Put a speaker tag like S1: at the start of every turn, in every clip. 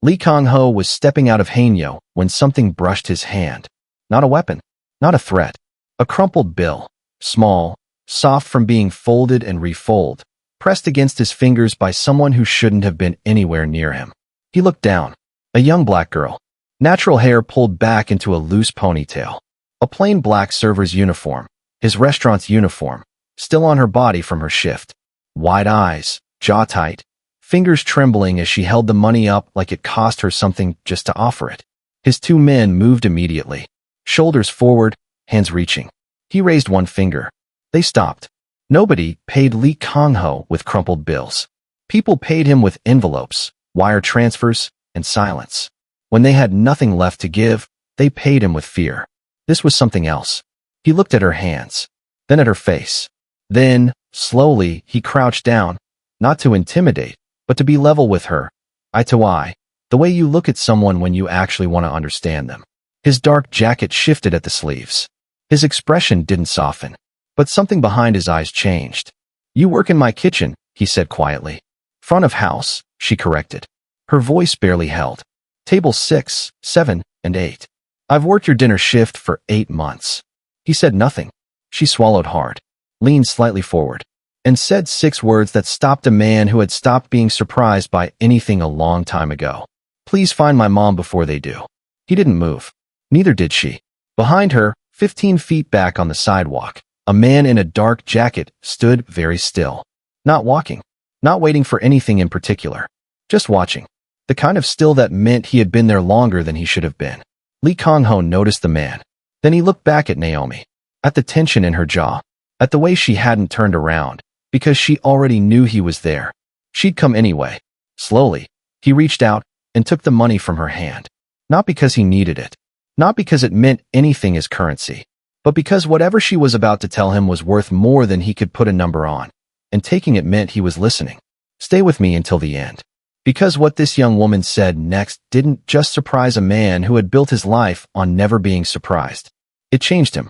S1: Lee Kong-ho was stepping out of Hainyo when something brushed his hand. Not a weapon, not a threat. A crumpled bill, small, soft from being folded and refolded, pressed against his fingers by someone who shouldn't have been anywhere near him. He looked down. A young black girl. Natural hair pulled back into a loose ponytail. A plain black server's uniform, his restaurant's uniform, still on her body from her shift. Wide eyes, jaw tight, fingers trembling as she held the money up like it cost her something just to offer it. His two men moved immediately, shoulders forward, hands reaching. He raised one finger. They stopped. Nobody paid Lee Kong-ho with crumpled bills. People paid him with envelopes, wire transfers, and silence. When they had nothing left to give, they paid him with fear. This was something else. He looked at her hands, then at her face. Then, slowly, he crouched down, not to intimidate, but to be level with her, eye to eye, the way you look at someone when you actually want to understand them. His dark jacket shifted at the sleeves. His expression didn't soften, but something behind his eyes changed. "You work in my kitchen," he said quietly. "Front of house," she corrected. Her voice barely held. "Table 6, 7, and 8. I've worked your dinner shift for 8 months. He said nothing. She swallowed hard, leaned slightly forward, and said 6 words that stopped a man who had stopped being surprised by anything a long time ago. "Please find my mom before they do." He didn't move. Neither did she. Behind her, 15 feet back on the sidewalk, a man in a dark jacket stood very still. Not walking. Not waiting for anything in particular. Just watching. The kind of still that meant he had been there longer than he should have been. Lee Kong-ho noticed the man. Then he looked back at Naomi. At the tension in her jaw. At the way she hadn't turned around, because she already knew he was there. She'd come anyway. Slowly, he reached out and took the money from her hand. Not because he needed it. Not because it meant anything as currency. But because whatever she was about to tell him was worth more than he could put a number on. And taking it meant he was listening. "Stay with me until the end." Because what this young woman said next didn't just surprise a man who had built his life on never being surprised. It changed him.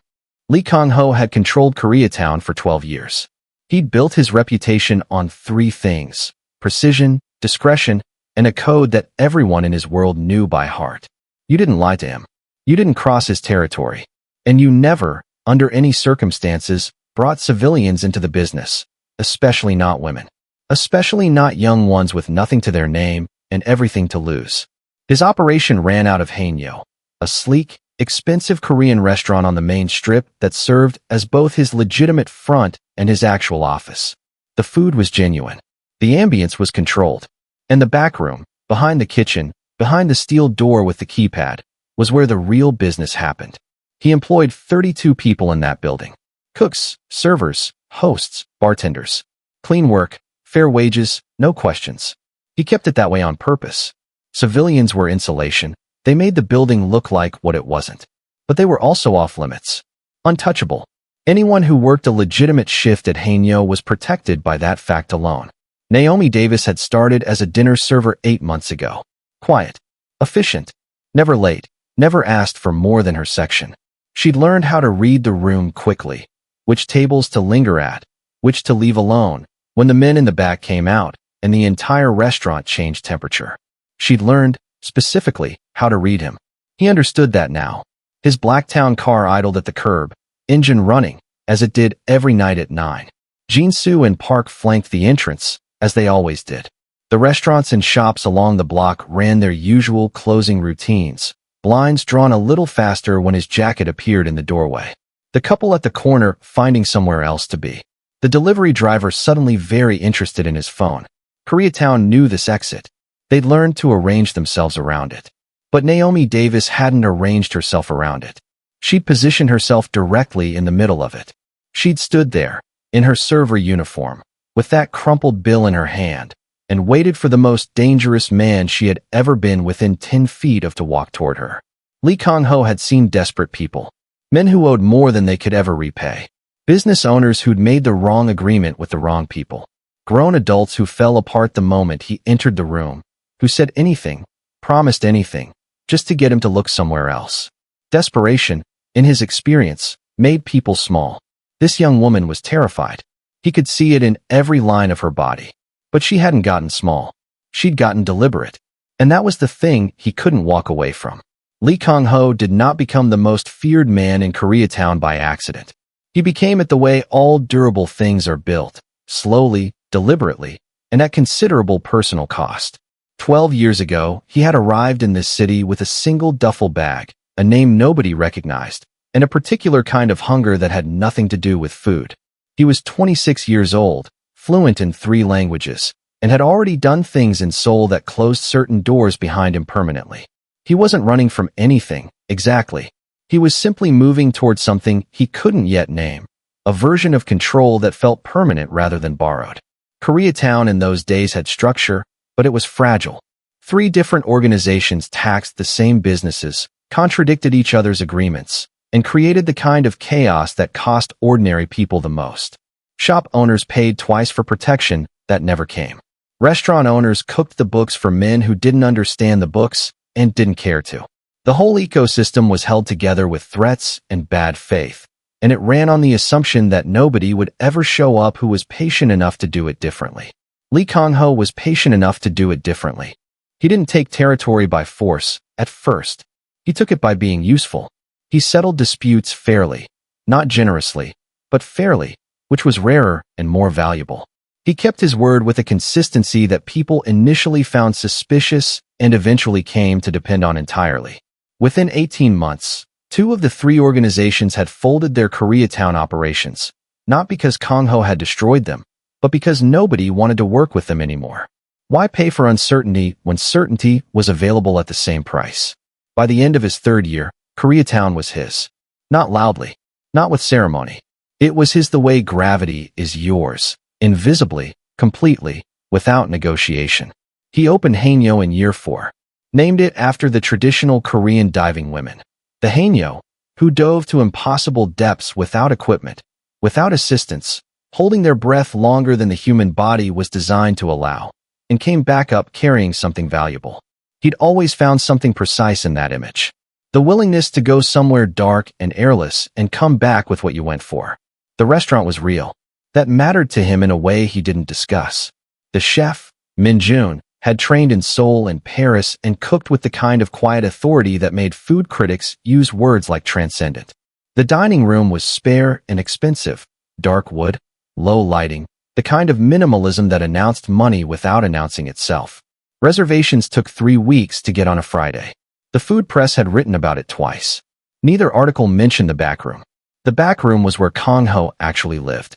S1: Lee Kong-ho had controlled Koreatown for 12 years. He'd built his reputation on 3 things: precision, discretion, and a code that everyone in his world knew by heart. You didn't lie to him. You didn't cross his territory. And you never, under any circumstances, brought civilians into the business, especially not women. Especially not young ones with nothing to their name and everything to lose. His operation ran out of Hainyo, a sleek, expensive Korean restaurant on the main strip that served as both his legitimate front and his actual office. The food was genuine. The ambience was controlled. And the back room, behind the kitchen, behind the steel door with the keypad, was where the real business happened. He employed 32 people in that building. Cooks, servers, hosts, bartenders. Clean work, fair wages, no questions. He kept it that way on purpose. Civilians were insulation. They made the building look like what it wasn't. But they were also off limits. Untouchable. Anyone who worked a legitimate shift at Hainyo was protected by that fact alone. Naomi Davis had started as a dinner server 8 months ago. Quiet. Efficient. Never late. Never asked for more than her section. She'd learned how to read the room quickly. Which tables to linger at. Which to leave alone. When the men in the back came out, and the entire restaurant changed temperature. She'd learned, specifically, how to read him. He understood that now. His Blacktown car idled at the curb, engine running, as it did every night at 9. Jinsu and Park flanked the entrance, as they always did. The restaurants and shops along the block ran their usual closing routines, blinds drawn a little faster when his jacket appeared in the doorway. The couple at the corner finding somewhere else to be. The delivery driver suddenly very interested in his phone. Koreatown knew this exit. They'd learned to arrange themselves around it. But Naomi Davis hadn't arranged herself around it. She'd positioned herself directly in the middle of it. She'd stood there, in her server uniform, with that crumpled bill in her hand, and waited for the most dangerous man she had ever been within 10 feet of to walk toward her. Lee Kong-ho had seen desperate people. Men who owed more than they could ever repay. Business owners who'd made the wrong agreement with the wrong people. Grown adults who fell apart the moment he entered the room, who said anything, promised anything, just to get him to look somewhere else. Desperation, in his experience, made people small. This young woman was terrified. He could see it in every line of her body. But she hadn't gotten small. She'd gotten deliberate. And that was the thing he couldn't walk away from. Lee Kong-ho did not become the most feared man in Koreatown by accident. He became it the way all durable things are built, slowly, deliberately, and at considerable personal cost. 12 years ago, he had arrived in this city with a single duffel bag, a name nobody recognized, and a particular kind of hunger that had nothing to do with food. He was 26 years old, fluent in 3 languages, and had already done things in Seoul that closed certain doors behind him permanently. He wasn't running from anything, exactly. He was simply moving towards something he couldn't yet name, a version of control that felt permanent rather than borrowed. Koreatown in those days had structure, but it was fragile. 3 different organizations taxed the same businesses, contradicted each other's agreements, and created the kind of chaos that cost ordinary people the most. Shop owners paid twice for protection that never came. Restaurant owners cooked the books for men who didn't understand the books and didn't care to. The whole ecosystem was held together with threats and bad faith, and it ran on the assumption that nobody would ever show up who was patient enough to do it differently. Lee Kong-ho was patient enough to do it differently. He didn't take territory by force, at first. He took it by being useful. He settled disputes fairly, not generously, but fairly, which was rarer and more valuable. He kept his word with a consistency that people initially found suspicious and eventually came to depend on entirely. Within 18 months, 2 of the 3 organizations had folded their Koreatown operations, not because Kong-ho had destroyed them, but because nobody wanted to work with them anymore. Why pay for uncertainty when certainty was available at the same price? By the end of his 3rd year, Koreatown was his. Not loudly, not with ceremony. It was his the way gravity is yours, invisibly, completely, without negotiation. He opened Haenyeo in year 4. Named it after the traditional Korean diving women. The Haenyeo, who dove to impossible depths without equipment, without assistance, holding their breath longer than the human body was designed to allow, and came back up carrying something valuable. He'd always found something precise in that image. The willingness to go somewhere dark and airless and come back with what you went for. The restaurant was real. That mattered to him in a way he didn't discuss. The chef, Min Jun, had trained in Seoul and Paris and cooked with the kind of quiet authority that made food critics use words like transcendent. The dining room was spare and expensive, dark wood, low lighting, the kind of minimalism that announced money without announcing itself. Reservations took 3 weeks to get on a Friday. The food press had written about it twice. Neither article mentioned the back room. The back room was where Kong-ho actually lived.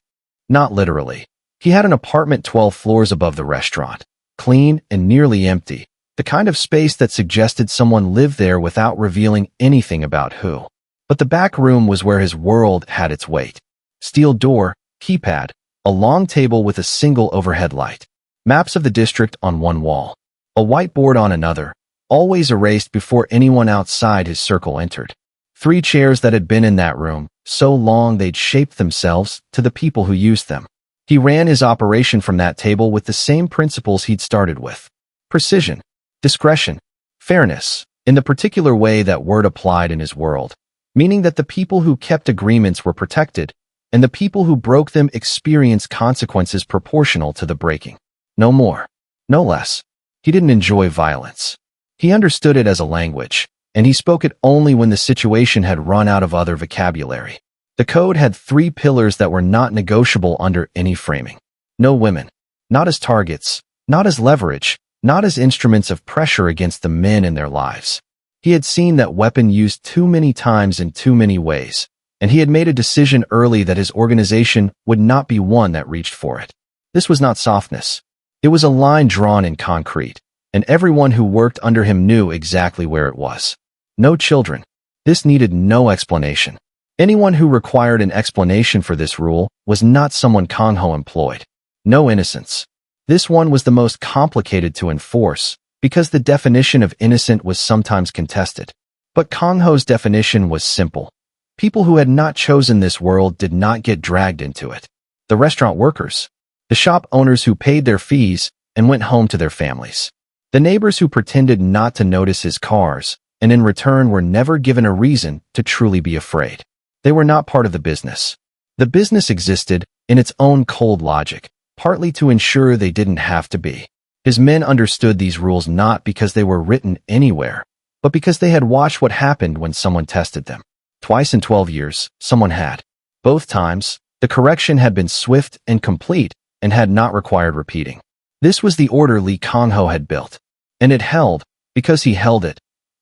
S1: Not literally. He had an apartment 12 floors above the restaurant. Clean and nearly empty, the kind of space that suggested someone lived there without revealing anything about who. But the back room was where his world had its weight. Steel door, keypad, a long table with a single overhead light, maps of the district on one wall, a whiteboard on another, always erased before anyone outside his circle entered. 3 chairs that had been in that room, so long they'd shaped themselves to the people who used them. He ran his operation from that table with the same principles he'd started with. Precision, discretion, fairness, in the particular way that word applied in his world, meaning that the people who kept agreements were protected, and the people who broke them experienced consequences proportional to the breaking. No more, no less. He didn't enjoy violence. He understood it as a language, and he spoke it only when the situation had run out of other vocabulary. The code had 3 pillars that were not negotiable under any framing. No women. Not as targets, not as leverage, not as instruments of pressure against the men in their lives. He had seen that weapon used too many times in too many ways, and he had made a decision early that his organization would not be one that reached for it. This was not softness. It was a line drawn in concrete, and everyone who worked under him knew exactly where it was. No children. This needed no explanation. Anyone who required an explanation for this rule was not someone Kong-ho employed. No innocence. This one was the most complicated to enforce, because the definition of innocent was sometimes contested. But Kong-ho's definition was simple. People who had not chosen this world did not get dragged into it. The restaurant workers. The shop owners who paid their fees and went home to their families. The neighbors who pretended not to notice his cars, and in return were never given a reason to truly be afraid. They were not part of the business. The business existed in its own cold logic, partly to ensure they didn't have to be. His men understood these rules not because they were written anywhere, but because they had watched what happened when someone tested them. Twice in 12 years, someone had. Both times, the correction had been swift and complete and had not required repeating. This was the order Lee Kang-ho had built, and it held because he held it,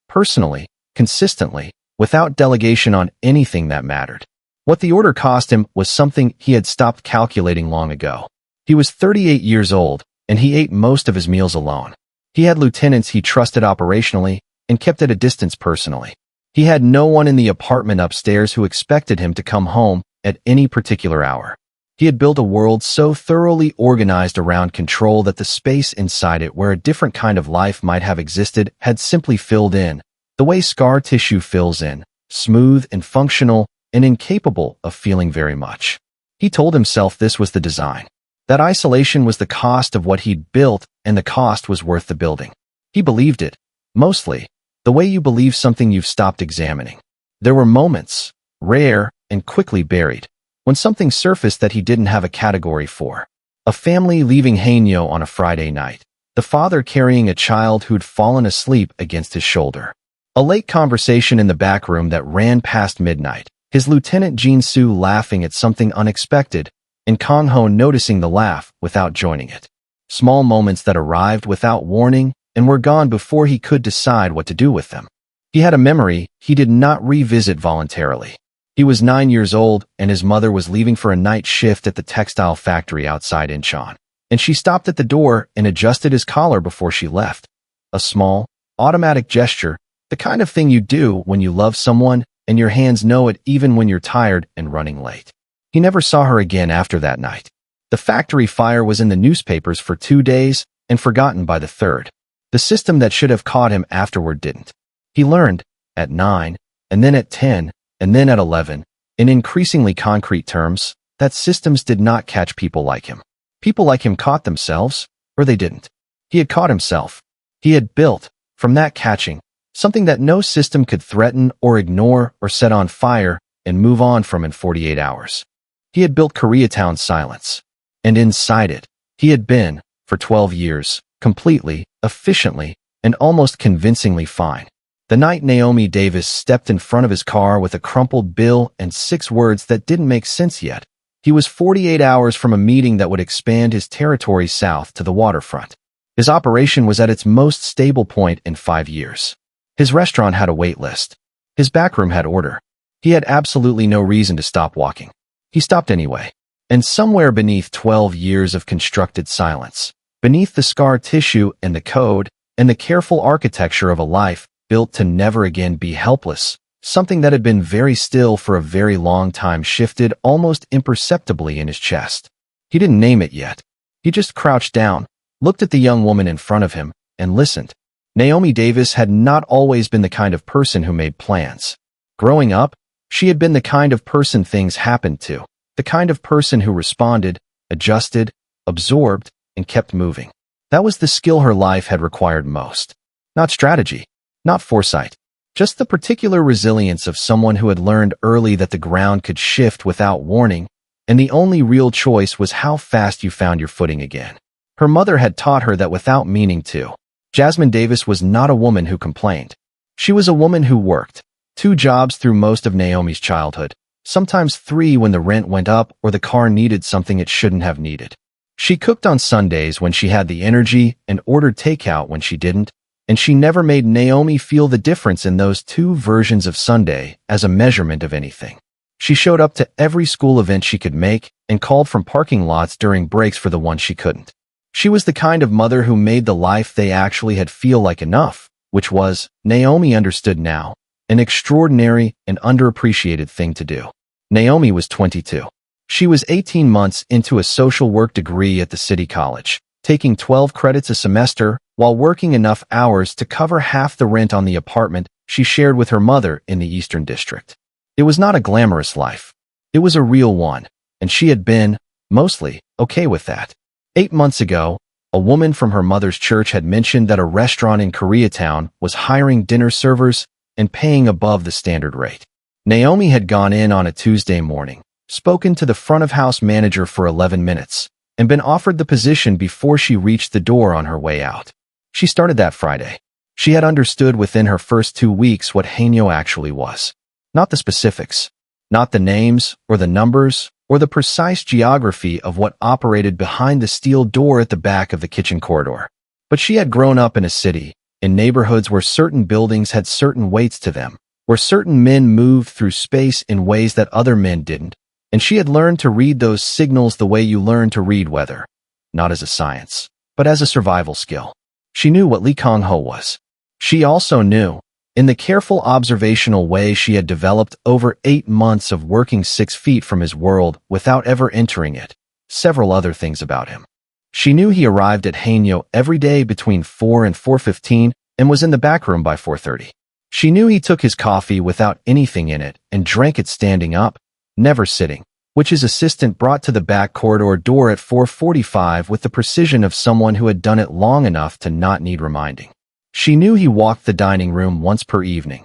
S1: personally, consistently, without delegation on anything that mattered. What the order cost him was something he had stopped calculating long ago. He was 38 years old, and he ate most of his meals alone. He had lieutenants he trusted operationally and kept at a distance personally. He had no one in the apartment upstairs who expected him to come home at any particular hour. He had built a world so thoroughly organized around control that the space inside it where a different kind of life might have existed had simply filled in, the way scar tissue fills in, smooth and functional and incapable of feeling very much. He told himself this was the design. That isolation was the cost of what he'd built, and the cost was worth the building. He believed it, mostly, the way you believe something you've stopped examining. There were moments, rare and quickly buried, when something surfaced that he didn't have a category for. A family leaving Haeuneo on a Friday night, the father carrying a child who'd fallen asleep against his shoulder. A late conversation in the back room that ran past midnight, his lieutenant Jin-soo laughing at something unexpected, and Kang-ho noticing the laugh without joining it. Small moments that arrived without warning and were gone before he could decide what to do with them. He had a memory he did not revisit voluntarily. He was 9 years old, and his mother was leaving for a night shift at the textile factory outside Incheon, and she stopped at the door and adjusted his collar before she left. A small, automatic gesture, the kind of thing you do when you love someone and your hands know it even when you're tired and running late. He never saw her again after that night. The factory fire was in the newspapers for 2 days and forgotten by the third. The system that should have caught him afterward didn't. He learned, at 9, and then at 10, and then at 11, in increasingly concrete terms, that systems did not catch people like him. People like him caught themselves, or they didn't. He had caught himself. He had built, from that catching, something that no system could threaten or ignore or set on fire and move on from in 48 hours. He had built Koreatown's silence. And inside it, he had been, for 12 years, completely, efficiently, and almost convincingly fine. The night Naomi Davis stepped in front of his car with a crumpled bill and 6 words that didn't make sense yet, he was 48 hours from a meeting that would expand his territory south to the waterfront. His operation was at its most stable point in 5 years. His restaurant had a wait list. His backroom had order. He had absolutely no reason to stop walking. He stopped anyway. And somewhere beneath 12 years of constructed silence, beneath the scar tissue and the code and the careful architecture of a life built to never again be helpless, something that had been very still for a very long time shifted almost imperceptibly in his chest. He didn't name it yet. He just crouched down, looked at the young woman in front of him, and listened. Naomi Davis had not always been the kind of person who made plans. Growing up, she had been the kind of person things happened to, the kind of person who responded, adjusted, absorbed, and kept moving. That was the skill her life had required most. Not strategy, not foresight, just the particular resilience of someone who had learned early that the ground could shift without warning, and the only real choice was how fast you found your footing again. Her mother had taught her that without meaning to. Jasmine Davis was not a woman who complained. She was a woman who worked 2 jobs through most of Naomi's childhood, sometimes 3 when the rent went up or the car needed something it shouldn't have needed. She cooked on Sundays when she had the energy and ordered takeout when she didn't, and she never made Naomi feel the difference in those 2 versions of Sunday as a measurement of anything. She showed up to every school event she could make and called from parking lots during breaks for the one she couldn't. She was the kind of mother who made the life they actually had feel like enough, which was, Naomi understood now, an extraordinary and underappreciated thing to do. Naomi was 22. She was 18 months into a social work degree at the city college, taking 12 credits a semester while working enough hours to cover half the rent on the apartment she shared with her mother in the Eastern District. It was not a glamorous life. It was a real one, and she had been, mostly, okay with that. 8 months ago, a woman from her mother's church had mentioned that a restaurant in Koreatown was hiring dinner servers and paying above the standard rate. Naomi had gone in on a Tuesday morning, spoken to the front-of-house manager for 11 minutes, and been offered the position before she reached the door on her way out. She started that Friday. She had understood within her first 2 weeks what Hainyo actually was. Not the specifics, not the names or the numbers or the precise geography of what operated behind the steel door at the back of the kitchen corridor. But she had grown up in a city, in neighborhoods where certain buildings had certain weights to them, where certain men moved through space in ways that other men didn't, and she had learned to read those signals the way you learn to read weather, not as a science, but as a survival skill. She knew what Lee Kong-ho was. She also knew, in the careful observational way she had developed over 8 months of working 6 feet from his world without ever entering it, several other things about him. She knew he arrived at Hainyo every day between 4 and 4:15 and was in the back room by 4:30. She knew he took his coffee without anything in it and drank it standing up, never sitting, which his assistant brought to the back corridor door at 4:45 with the precision of someone who had done it long enough to not need reminding. She knew he walked the dining room once per evening,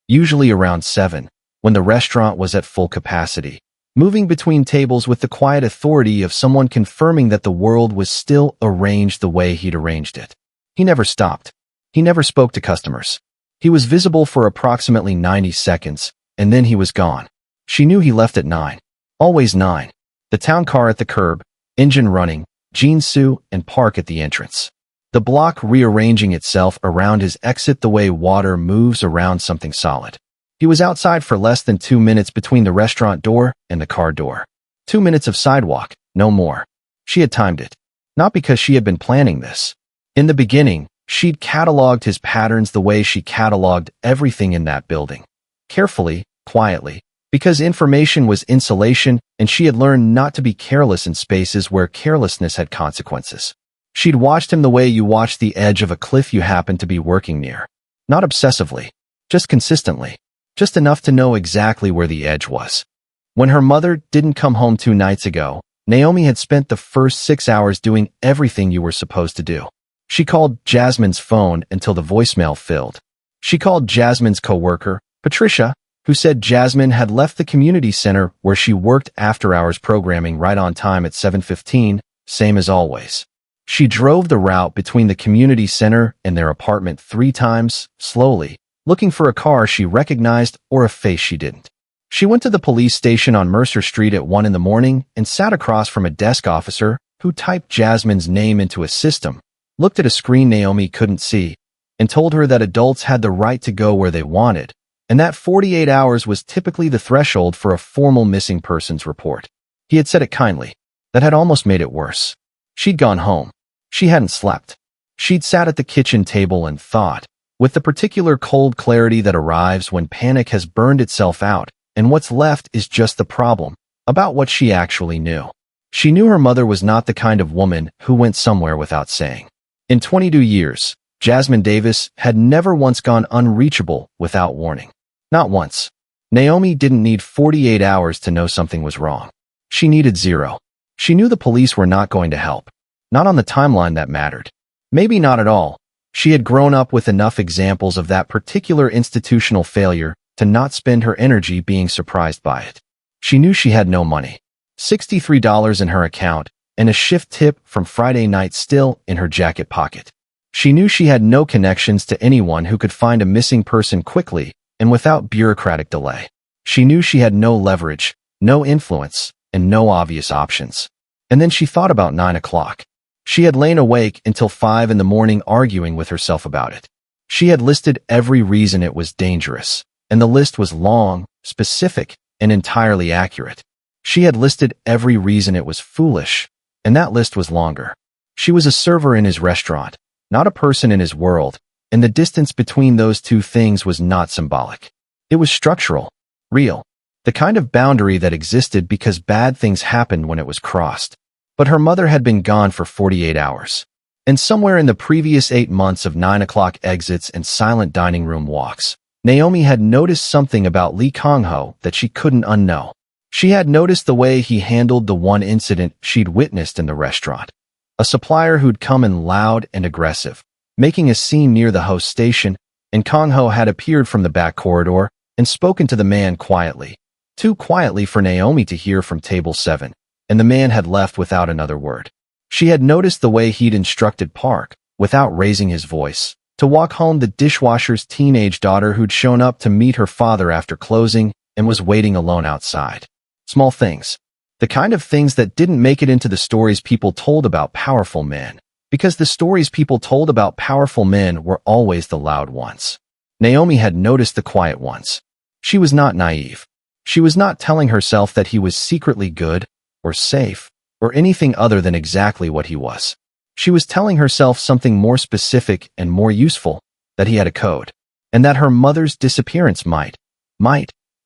S1: usually around 7, when the restaurant was at full capacity, moving between tables with the quiet authority of someone confirming that the world was still arranged the way he'd arranged it. He never stopped. He never spoke to customers. He was visible for approximately 90 seconds, and then he was gone. She knew he left at 9. Always 9. The town car at the curb, engine running, Jinsu, and park at the entrance. The block rearranging itself around his exit the way water moves around something solid. He was outside for less than 2 minutes between the restaurant door and the car door. 2 minutes of sidewalk, no more. She had timed it. Not because she had been planning this. In the beginning, she'd cataloged his patterns the way she cataloged everything in that building. Carefully, quietly, because information was insulation and she had learned not to be careless in spaces where carelessness had consequences. She'd watched him the way you watch the edge of a cliff you happen to be working near. Not obsessively, just consistently, just enough to know exactly where the edge was. When her mother didn't come home 2 nights ago, Naomi had spent the first 6 hours doing everything you were supposed to do. She called Jasmine's phone until the voicemail filled. She called Jasmine's coworker, Patricia, who said Jasmine had left the community center where she worked after-hours programming right on time at 7:15, same as always. She drove the route between the community center and their apartment 3 times, slowly, looking for a car she recognized or a face she didn't. She went to the police station on Mercer Street at 1 in the morning and sat across from a desk officer who typed Jasmine's name into a system, looked at a screen Naomi couldn't see, and told her that adults had the right to go where they wanted, and that 48 hours was typically the threshold for a formal missing persons report. He had said it kindly. That had almost made it worse. She'd gone home. She hadn't slept. She'd sat at the kitchen table and thought, with the particular cold clarity that arrives when panic has burned itself out, and what's left is just the problem, about what she actually knew. She knew her mother was not the kind of woman who went somewhere without saying. In 22 years, Jasmine Davis had never once gone unreachable without warning. Not once. Naomi didn't need 48 hours to know something was wrong. She needed 0. She knew the police were not going to help. Not on the timeline that mattered. Maybe not at all. She had grown up with enough examples of that particular institutional failure to not spend her energy being surprised by it. She knew she had no money. $63 in her account, and a shift tip from Friday night still in her jacket pocket. She knew she had no connections to anyone who could find a missing person quickly and without bureaucratic delay. She knew she had no leverage, no influence, and no obvious options. And then she thought about 9 o'clock. She had lain awake until 5 in the morning arguing with herself about it. She had listed every reason it was dangerous, and the list was long, specific, and entirely accurate. She had listed every reason it was foolish, and that list was longer. She was a server in his restaurant, not a person in his world, and the distance between those two things was not symbolic. It was structural, real, the kind of boundary that existed because bad things happened when it was crossed. But her mother had been gone for 48 hours. And somewhere in the previous 8 months of 9 o'clock exits and silent dining room walks, Naomi had noticed something about Lee Kong-ho that she couldn't unknow. She had noticed the way he handled the one incident she'd witnessed in the restaurant. A supplier who'd come in loud and aggressive, making a scene near the host station, and Kong-ho had appeared from the back corridor and spoken to the man quietly. Too quietly for Naomi to hear from table 7. And the man had left without another word. She had noticed the way he'd instructed Park, without raising his voice, to walk home the dishwasher's teenage daughter who'd shown up to meet her father after closing and was waiting alone outside. Small things. The kind of things that didn't make it into the stories people told about powerful men, because the stories people told about powerful men were always the loud ones. Naomi had noticed the quiet ones. She was not naive. She was not telling herself that he was secretly good, or safe, or anything other than exactly what he was. She was telling herself something more specific and more useful, that he had a code, and that her mother's disappearance might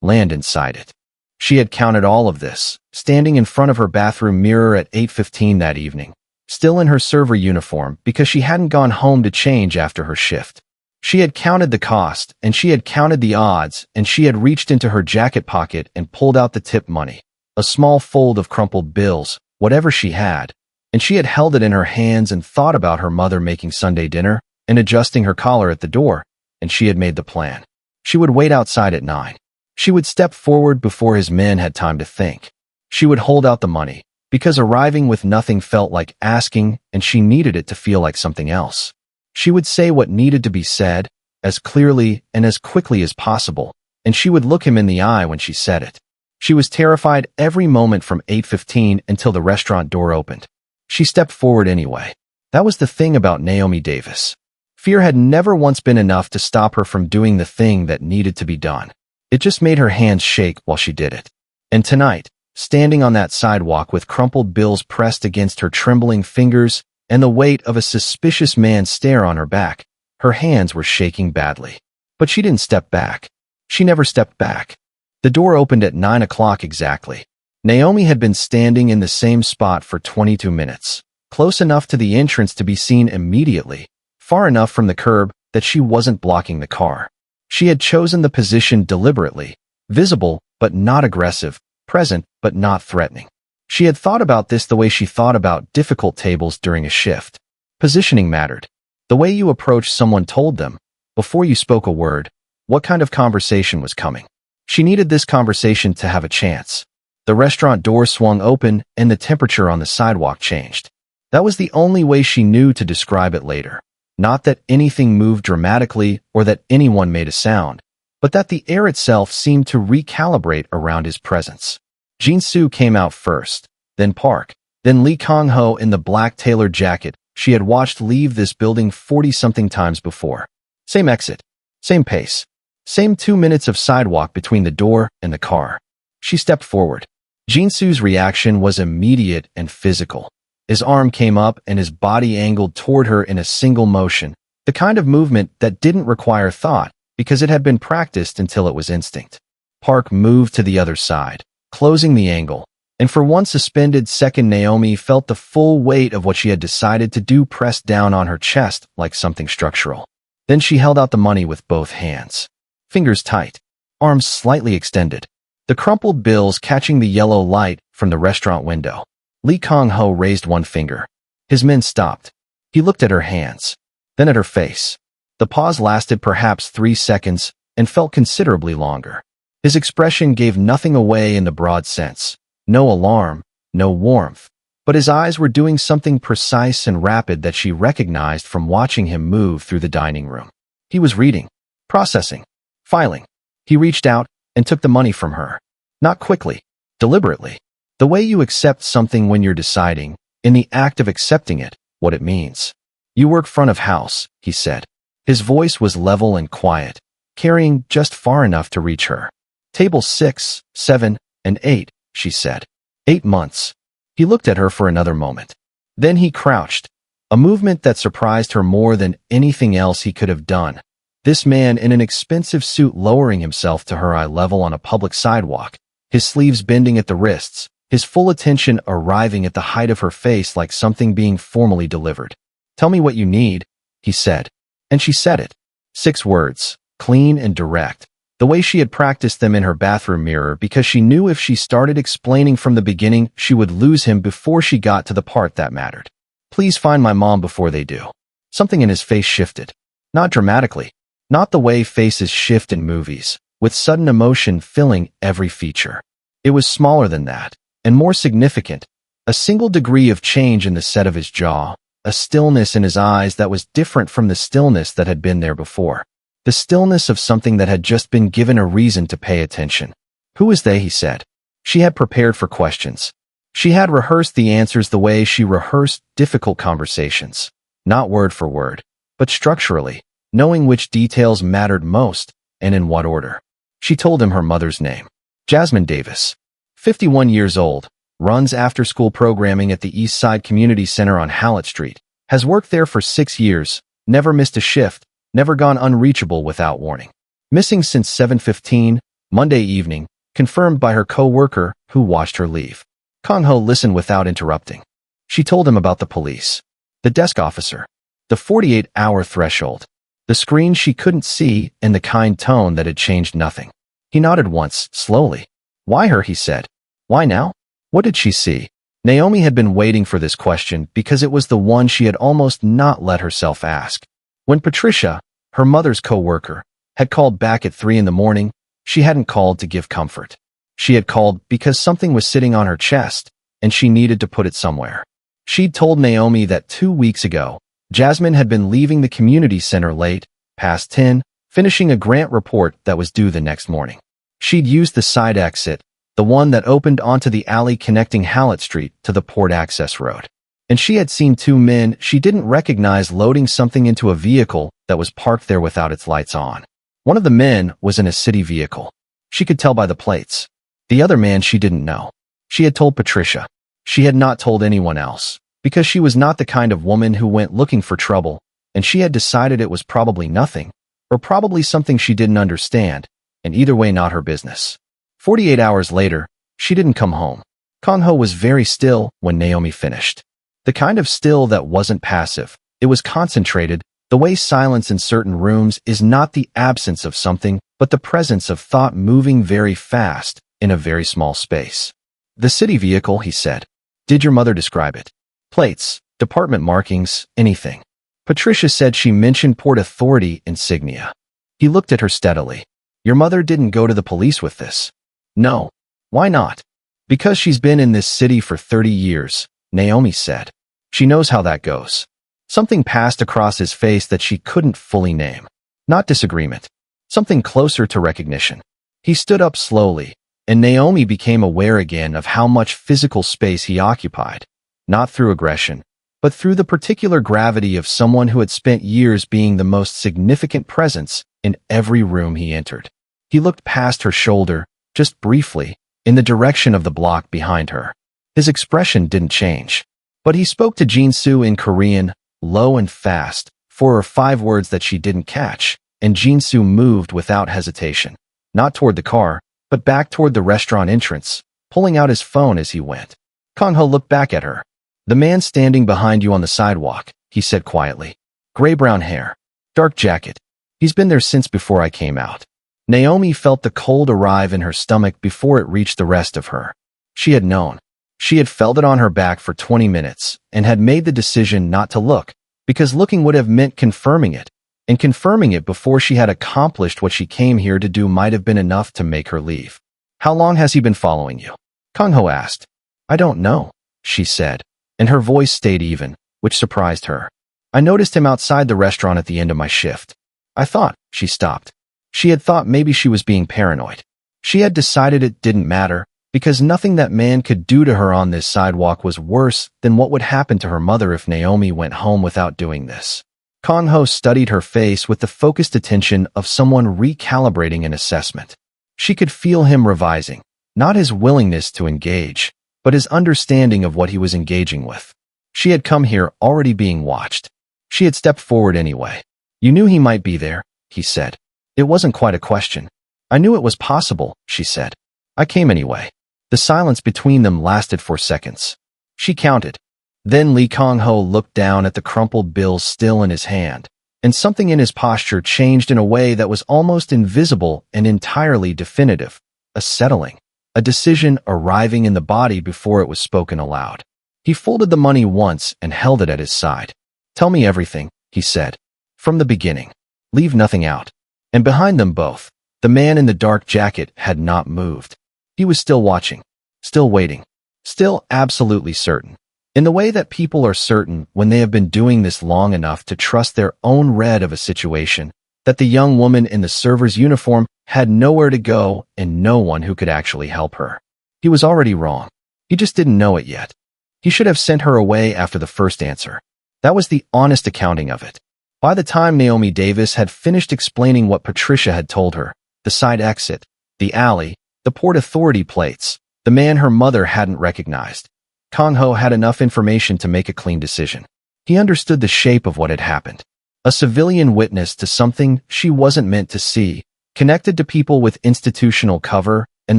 S1: land inside it. She had counted all of this, standing in front of her bathroom mirror at 8:15 that evening, still in her server uniform because she hadn't gone home to change after her shift. She had counted the cost, and she had counted the odds, and she had reached into her jacket pocket and pulled out the tip money, a small fold of crumpled bills, whatever she had, and she had held it in her hands and thought about her mother making Sunday dinner and adjusting her collar at the door, and she had made the plan. She would wait outside at 9. She would step forward before his men had time to think. She would hold out the money, because arriving with nothing felt like asking, and she needed it to feel like something else. She would say what needed to be said, as clearly and as quickly as possible, and she would look him in the eye when she said it. She was terrified every moment from 8:15 until the restaurant door opened. She stepped forward anyway. That was the thing about Naomi Davis. Fear had never once been enough to stop her from doing the thing that needed to be done. It just made her hands shake while she did it. And tonight, standing on that sidewalk with crumpled bills pressed against her trembling fingers and the weight of a suspicious man's stare on her back, her hands were shaking badly. But she didn't step back. She never stepped back. The door opened at 9 o'clock exactly. Naomi had been standing in the same spot for 22 minutes, close enough to the entrance to be seen immediately, far enough from the curb that she wasn't blocking the car. She had chosen the position deliberately, visible but not aggressive, present but not threatening. She had thought about this the way she thought about difficult tables during a shift. Positioning mattered. The way you approached someone told them, before you spoke a word, what kind of conversation was coming. She needed this conversation to have a chance. The restaurant door swung open and the temperature on the sidewalk changed. That was the only way she knew to describe it later. Not that anything moved dramatically or that anyone made a sound, but that the air itself seemed to recalibrate around his presence. Jin-soo came out first, then Park, then Lee Kang-ho in the black tailored jacket she had watched leave this building 40-something times before. Same exit, same pace, same 2 minutes of sidewalk between the door and the car. She stepped forward. Jin-soo's reaction was immediate and physical. His arm came up and his body angled toward her in a single motion, the kind of movement that didn't require thought because it had been practiced until it was instinct. Park moved to the other side, closing the angle, and for one suspended second Naomi felt the full weight of what she had decided to do pressed down on her chest like something structural. Then she held out the money with both hands. Fingers tight, arms slightly extended, the crumpled bills catching the yellow light from the restaurant window. Lee Kang-ho raised one finger. His men stopped. He looked at her hands, then at her face. The pause lasted perhaps 3 seconds and felt considerably longer. His expression gave nothing away in the broad sense. No alarm, no warmth. But his eyes were doing something precise and rapid that she recognized from watching him move through the dining room. He was reading, processing, filing. He reached out and took the money from her. Not quickly, deliberately. The way you accept something when you're deciding, in the act of accepting it, what it means. You work front of house, he said. His voice was level and quiet, carrying just far enough to reach her. Table 6, 7, and 8, she said. 8 months. He looked at her for another moment. Then he crouched, a movement that surprised her more than anything else he could have done. This man in an expensive suit lowering himself to her eye level on a public sidewalk, his sleeves bending at the wrists, his full attention arriving at the height of her face like something being formally delivered. "Tell me what you need," he said. And she said it. 6 words, clean and direct, the way she had practiced them in her bathroom mirror because she knew if she started explaining from the beginning, she would lose him before she got to the part that mattered. "Please find my mom before they do." Something in his face shifted. Not dramatically. Not the way faces shift in movies, with sudden emotion filling every feature. It was smaller than that, and more significant, A single degree of change in the set of his jaw, a stillness in his eyes that was different from the stillness that had been there before. The stillness of something that had just been given a reason to pay attention. Who is they, he said. She had prepared for questions. She had rehearsed the answers the way she rehearsed difficult conversations. Not word for word, but structurally, knowing which details mattered most and in what order. She told him her mother's name. Jasmine Davis. 51 years old. Runs after-school programming at the East Side Community Center on Hallett Street. Has worked there for 6 years. Never missed a shift. Never gone unreachable without warning. Missing since 7:15, Monday evening, confirmed by her co-worker who watched her leave. Kang-ho listened without interrupting. She told him about the police. The desk officer. The 48-hour threshold. The screen she couldn't see and the kind tone that had changed nothing. He nodded once, slowly. Why her, he said. Why now? What did she see? Naomi had been waiting for this question because it was the one she had almost not let herself ask. When Patricia, her mother's co-worker, had called back at 3 in the morning, she hadn't called to give comfort. She had called because something was sitting on her chest, and she needed to put it somewhere. She'd told Naomi that 2 weeks ago, Jasmine had been leaving the community center late, past 10, finishing a grant report that was due the next morning. She'd used the side exit, the one that opened onto the alley connecting Hallett Street to the port access road. And she had seen 2 men she didn't recognize loading something into a vehicle that was parked there without its lights on. One of the men was in a city vehicle. She could tell by the plates. The other man she didn't know. She had told Patricia. She had not told anyone else, because she was not the kind of woman who went looking for trouble, and she had decided it was probably nothing, or probably something she didn't understand, and either way not her business. 48 hours later, she didn't come home. Kang-ho was very still when Naomi finished. The kind of still that wasn't passive. It was concentrated, the way silence in certain rooms is not the absence of something, but the presence of thought moving very fast in a very small space. The city vehicle, he said. Did your mother describe it? Plates, department markings, anything. Patricia said she mentioned Port Authority insignia. He looked at her steadily. Your mother didn't go to the police with this. No. Why not? Because she's been in this city for 30 years, Naomi said. She knows how that goes. Something passed across his face that she couldn't fully name. Not disagreement. Something closer to recognition. He stood up slowly, and Naomi became aware again of how much physical space he occupied. Not through aggression, but through the particular gravity of someone who had spent years being the most significant presence in every room he entered. He looked past her shoulder, just briefly, in the direction of the block behind her. His expression didn't change. But he spoke to Jin-soo in Korean, low and fast, 4 or 5 words that she didn't catch, and Jin-soo moved without hesitation. Not toward the car, but back toward the restaurant entrance, pulling out his phone as he went. Kang-ho looked back at her. The man standing behind you on the sidewalk, he said quietly. Gray-brown hair. Dark jacket. He's been there since before I came out. Naomi felt the cold arrive in her stomach before it reached the rest of her. She had known. She had felt it on her back for 20 minutes and had made the decision not to look, because looking would have meant confirming it, and confirming it before she had accomplished what she came here to do might have been enough to make her leave. How long has he been following you? Kang-ho asked. I don't know, she said, and her voice stayed even, which surprised her. I noticed him outside the restaurant at the end of my shift. I thought, she stopped. She had thought maybe she was being paranoid. She had decided it didn't matter, because nothing that man could do to her on this sidewalk was worse than what would happen to her mother if Naomi went home without doing this. Kang-ho studied her face with the focused attention of someone recalibrating an assessment. She could feel him revising, not his willingness to engage, but his understanding of what he was engaging with. She had come here already being watched. She had stepped forward anyway. You knew he might be there, he said. It wasn't quite a question. I knew it was possible, she said. I came anyway. The silence between them lasted for seconds. She counted. Then Lee Kang-ho looked down at the crumpled bills still in his hand, and something in his posture changed in a way that was almost invisible and entirely definitive. A settling. A decision arriving in the body before it was spoken aloud. He folded the money once and held it at his side. Tell me everything, he said. From the beginning. Leave nothing out. And behind them both, the man in the dark jacket had not moved. He was still watching, still waiting, Still absolutely certain. In the way that people are certain when they have been doing this long enough to trust their own read of a situation, that the young woman in the server's uniform had nowhere to go and no one who could actually help her. He was already wrong. He just didn't know it yet. He should have sent her away after the first answer. That was the honest accounting of it. By the time Naomi Davis had finished explaining what Patricia had told her, the side exit, the alley, the Port Authority plates, the man her mother hadn't recognized, Kang Ho had enough information to make a clean decision. He understood the shape of what had happened. A civilian witness to something she wasn't meant to see, connected to people with institutional cover and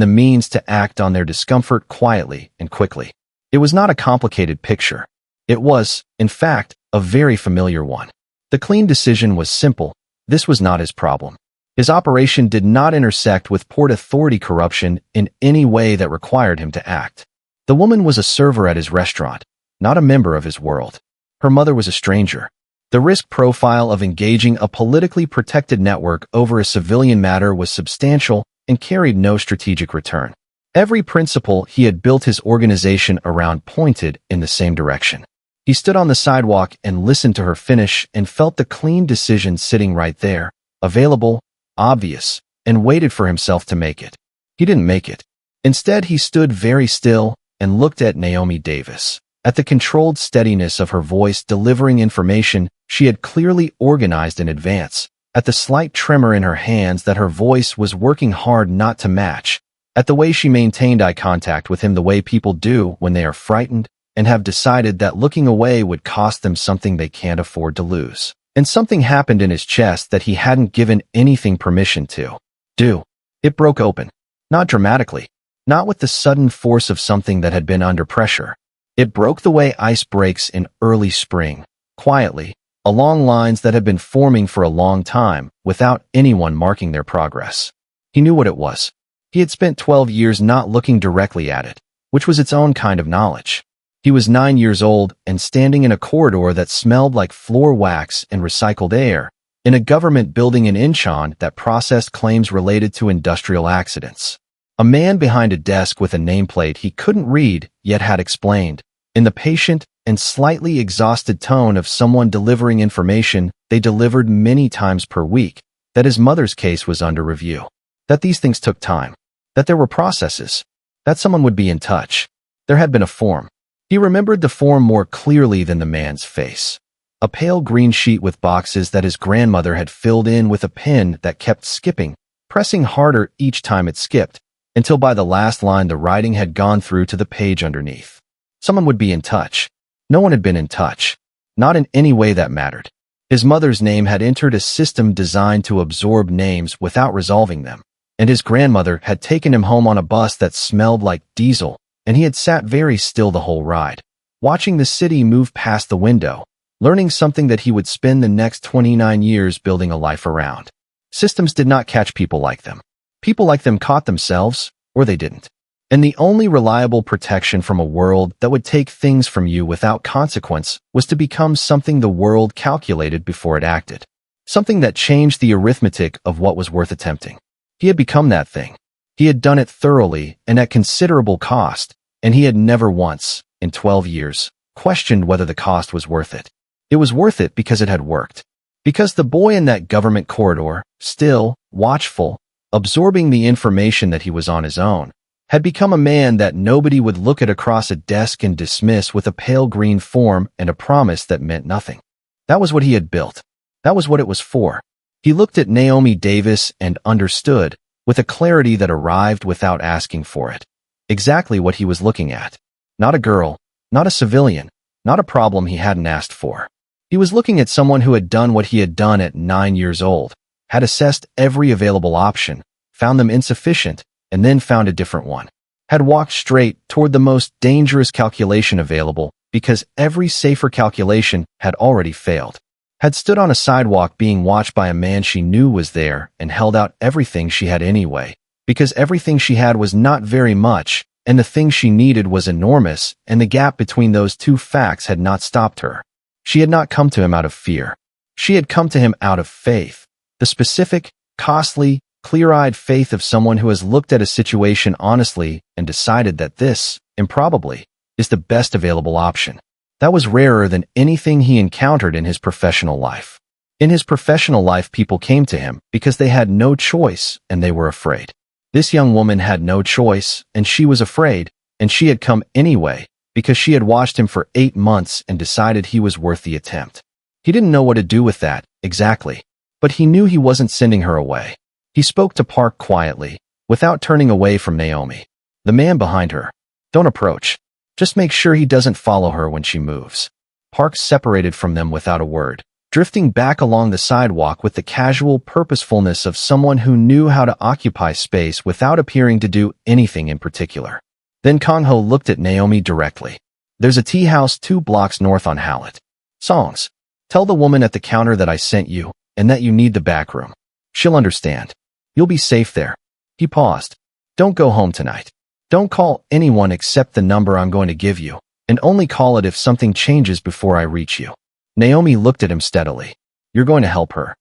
S1: the means to act on their discomfort quietly and quickly. It was not a complicated picture. It was, in fact, a very familiar one. The clean decision was simple. This was not his problem. His operation did not intersect with Port Authority corruption in any way that required him to act. The woman was a server at his restaurant, not a member of his world. Her mother was a stranger. The risk profile of engaging a politically protected network over a civilian matter was substantial and carried no strategic return. Every principle he had built his organization around pointed in the same direction. He stood on the sidewalk and listened to her finish and felt the clean decision sitting right there, available, obvious, and waited for himself to make it. He didn't make it. Instead, he stood very still and looked at Naomi Davis, at the controlled steadiness of her voice delivering information she had clearly organized in advance, at the slight tremor in her hands that her voice was working hard not to match, at the way she maintained eye contact with him the way people do when they are frightened and have decided that looking away would cost them something they can't afford to lose. And something happened in his chest that he hadn't given anything permission to do. It broke open. Not dramatically. Not with the sudden force of something that had been under pressure. It broke the way ice breaks in early spring, quietly, along lines that had been forming for a long time, without anyone marking their progress. He knew what it was. He had spent 12 years not looking directly at it, which was its own kind of knowledge. He was 9 years old and standing in a corridor that smelled like floor wax and recycled air, in a government building in Incheon that processed claims related to industrial accidents. A man behind a desk with a nameplate he couldn't read yet had explained, in the patient and slightly exhausted tone of someone delivering information they delivered many times per week, that his mother's case was under review, that these things took time, that there were processes, that someone would be in touch. There had been a form. He remembered the form more clearly than the man's face. A pale green sheet with boxes that his grandmother had filled in with a pen that kept skipping, pressing harder each time it skipped, until by the last line the writing had gone through to the page underneath. Someone would be in touch. No one had been in touch. Not in any way that mattered. His mother's name had entered a system designed to absorb names without resolving them, and his grandmother had taken him home on a bus that smelled like diesel, and he had sat very still the whole ride, watching the city move past the window, learning something that he would spend the next 29 years building a life around. Systems did not catch people like them. People like them caught themselves, or they didn't. And the only reliable protection from a world that would take things from you without consequence was to become something the world calculated before it acted. Something that changed the arithmetic of what was worth attempting. He had become that thing. He had done it thoroughly and at considerable cost, and he had never once, in 12 years, questioned whether the cost was worth it. It was worth it because it had worked. Because the boy in that government corridor, still, watchful, absorbing the information that he was on his own, had become a man that nobody would look at across a desk and dismiss with a pale green form and a promise that meant nothing. That was what he had built. That was what it was for. He looked at Naomi Davis and understood, with a clarity that arrived without asking for it, exactly what he was looking at. Not a girl, not a civilian, not a problem he hadn't asked for. He was looking at someone who had done what he had done at 9 years old, had assessed every available option, found them insufficient, and then found a different one. Had walked straight toward the most dangerous calculation available because every safer calculation had already failed. Had stood on a sidewalk being watched by a man she knew was there and held out everything she had anyway, because everything she had was not very much, and the thing she needed was enormous, and the gap between those two facts had not stopped her. She had not come to him out of fear. She had come to him out of faith, the specific, costly, clear-eyed faith of someone who has looked at a situation honestly and decided that this, improbably, is the best available option. That was rarer than anything he encountered in his professional life. In his professional life, people came to him because they had no choice and they were afraid. This young woman had no choice and she was afraid, and she had come anyway because she had watched him for 8 months and decided he was worth the attempt. He didn't know what to do with that, exactly, but he knew he wasn't sending her away. He spoke to Park quietly, without turning away from Naomi. The man behind her. Don't approach. Just make sure he doesn't follow her when she moves. Park separated from them without a word, drifting back along the sidewalk with the casual purposefulness of someone who knew how to occupy space without appearing to do anything in particular. Then Kang-ho looked at Naomi directly. There's a tea house 2 blocks north on Hallett. Songs. Tell the woman at the counter that I sent you and that you need the back room. She'll understand. You'll be safe there. He paused. Don't go home tonight. Don't call anyone except the number I'm going to give you, and only call it if something changes before I reach you. Naomi looked at him steadily. You're going to help her.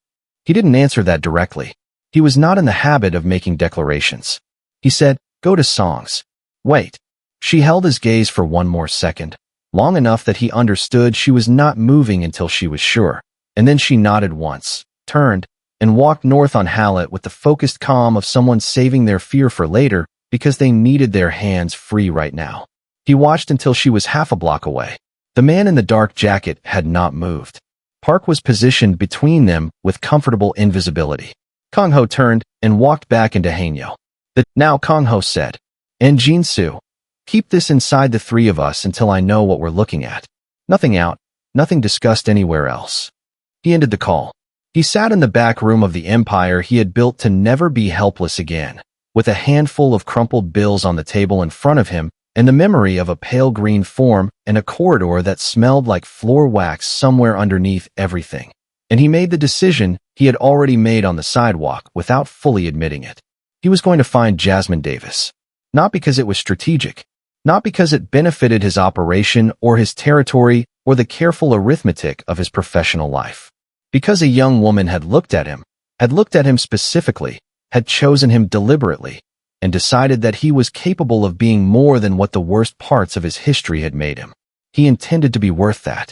S1: He didn't answer that directly. He was not in the habit of making declarations. He said, go to Songs. Wait. She held his gaze for one more second, long enough that he understood she was not moving until she was sure, and then she nodded once, turned, and walked north on Hallett with the focused calm of someone saving their fear for later because they needed their hands free right now. He watched until she was half a block away. The man in the dark jacket had not moved. Park was positioned between them with comfortable invisibility. Kang-ho turned and walked back into Hanyo. Now Kang-ho said, and Jin-soo, keep this inside the 3 of us until I know what we're looking at. Nothing out, nothing discussed anywhere else. He ended the call. He sat in the back room of the empire he had built to never be helpless again, with a handful of crumpled bills on the table in front of him and the memory of a pale green form and a corridor that smelled like floor wax somewhere underneath everything. And he made the decision he had already made on the sidewalk without fully admitting it. He was going to find Jasmine Davis. Not because it was strategic, not because it benefited his operation or his territory or the careful arithmetic of his professional life. Because a young woman had looked at him specifically, had chosen him deliberately, and decided that he was capable of being more than what the worst parts of his history had made him. He intended to be worth that.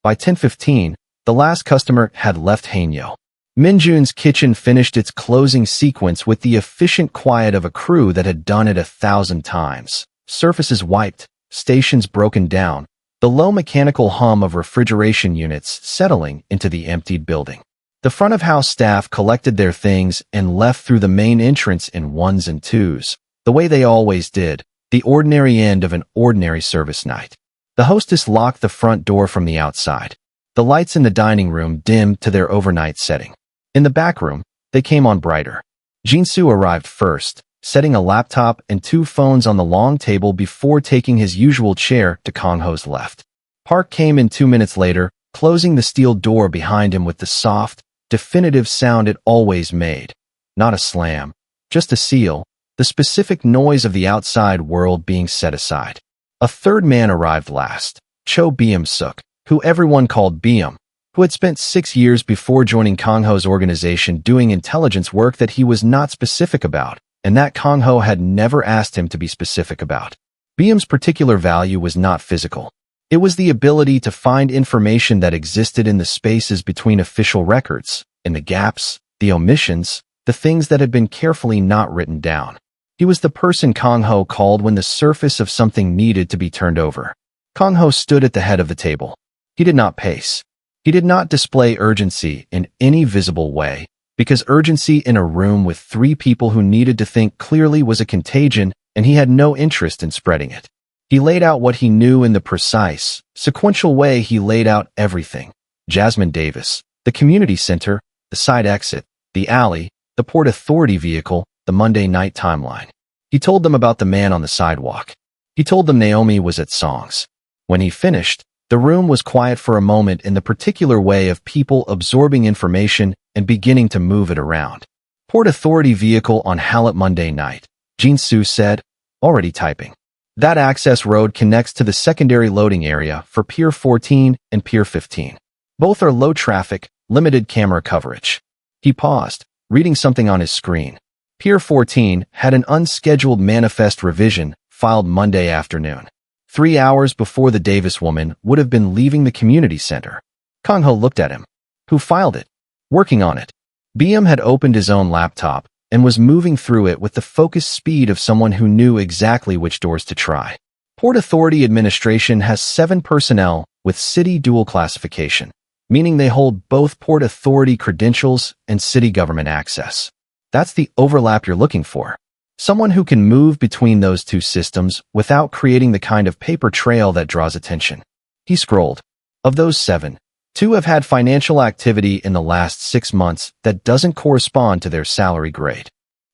S1: By 10:15, the last customer had left Hanyo. Minjun's kitchen finished its closing sequence with the efficient quiet of a crew that had done it 1,000 times. Surfaces wiped, stations broken down, the low mechanical hum of refrigeration units settling into the emptied building. The front-of-house staff collected their things and left through the main entrance in 1s and 2s, the way they always did, the ordinary end of an ordinary service night. The hostess locked the front door from the outside. The lights in the dining room dimmed to their overnight setting. In the back room, they came on brighter. Jin-soo arrived first, setting a laptop and 2 phones on the long table before taking his usual chair to Kang-ho's left. Park came in 2 minutes later, closing the steel door behind him with the soft, definitive sound it always made. Not a slam, just a seal, the specific noise of the outside world being set aside. A third man arrived last, Cho Byum-suk, who everyone called Byum, who had spent 6 years before joining Kang-ho's organization doing intelligence work that he was not specific about, and that Kang-ho had never asked him to be specific about. Byum's particular value was not physical. It was the ability to find information that existed in the spaces between official records, in the gaps, the omissions, the things that had been carefully not written down. He was the person Kang-ho called when the surface of something needed to be turned over. Kang-ho stood at the head of the table. He did not pace. He did not display urgency in any visible way, because urgency in a room with 3 people who needed to think clearly was a contagion, and he had no interest in spreading it. He laid out what he knew in the precise, sequential way he laid out everything. Jasmine Davis, the community center, the side exit, the alley, the Port Authority vehicle, the Monday night timeline. He told them about the man on the sidewalk. He told them Naomi was at Songs. When he finished, the room was quiet for a moment in the particular way of people absorbing information and beginning to move it around. Port Authority vehicle on Hallett Monday night, Jin-soo said, already typing. That access road connects to the secondary loading area for Pier 14 and Pier 15. Both are low traffic, limited camera coverage. He paused, reading something on his screen. Pier 14 had an unscheduled manifest revision, filed Monday afternoon. 3 hours before the Davis woman would have been leaving the community center. Kang Ho looked at him. Who filed it? Working on it. BM had opened his own laptop and was moving through it with the focused speed of someone who knew exactly which doors to try. Port Authority Administration has 7 personnel with city dual classification, meaning they hold both Port Authority credentials and city government access. That's the overlap you're looking for. Someone who can move between those two systems without creating the kind of paper trail that draws attention. He scrolled. Of those 7, 2 have had financial activity in the last 6 months that doesn't correspond to their salary grade.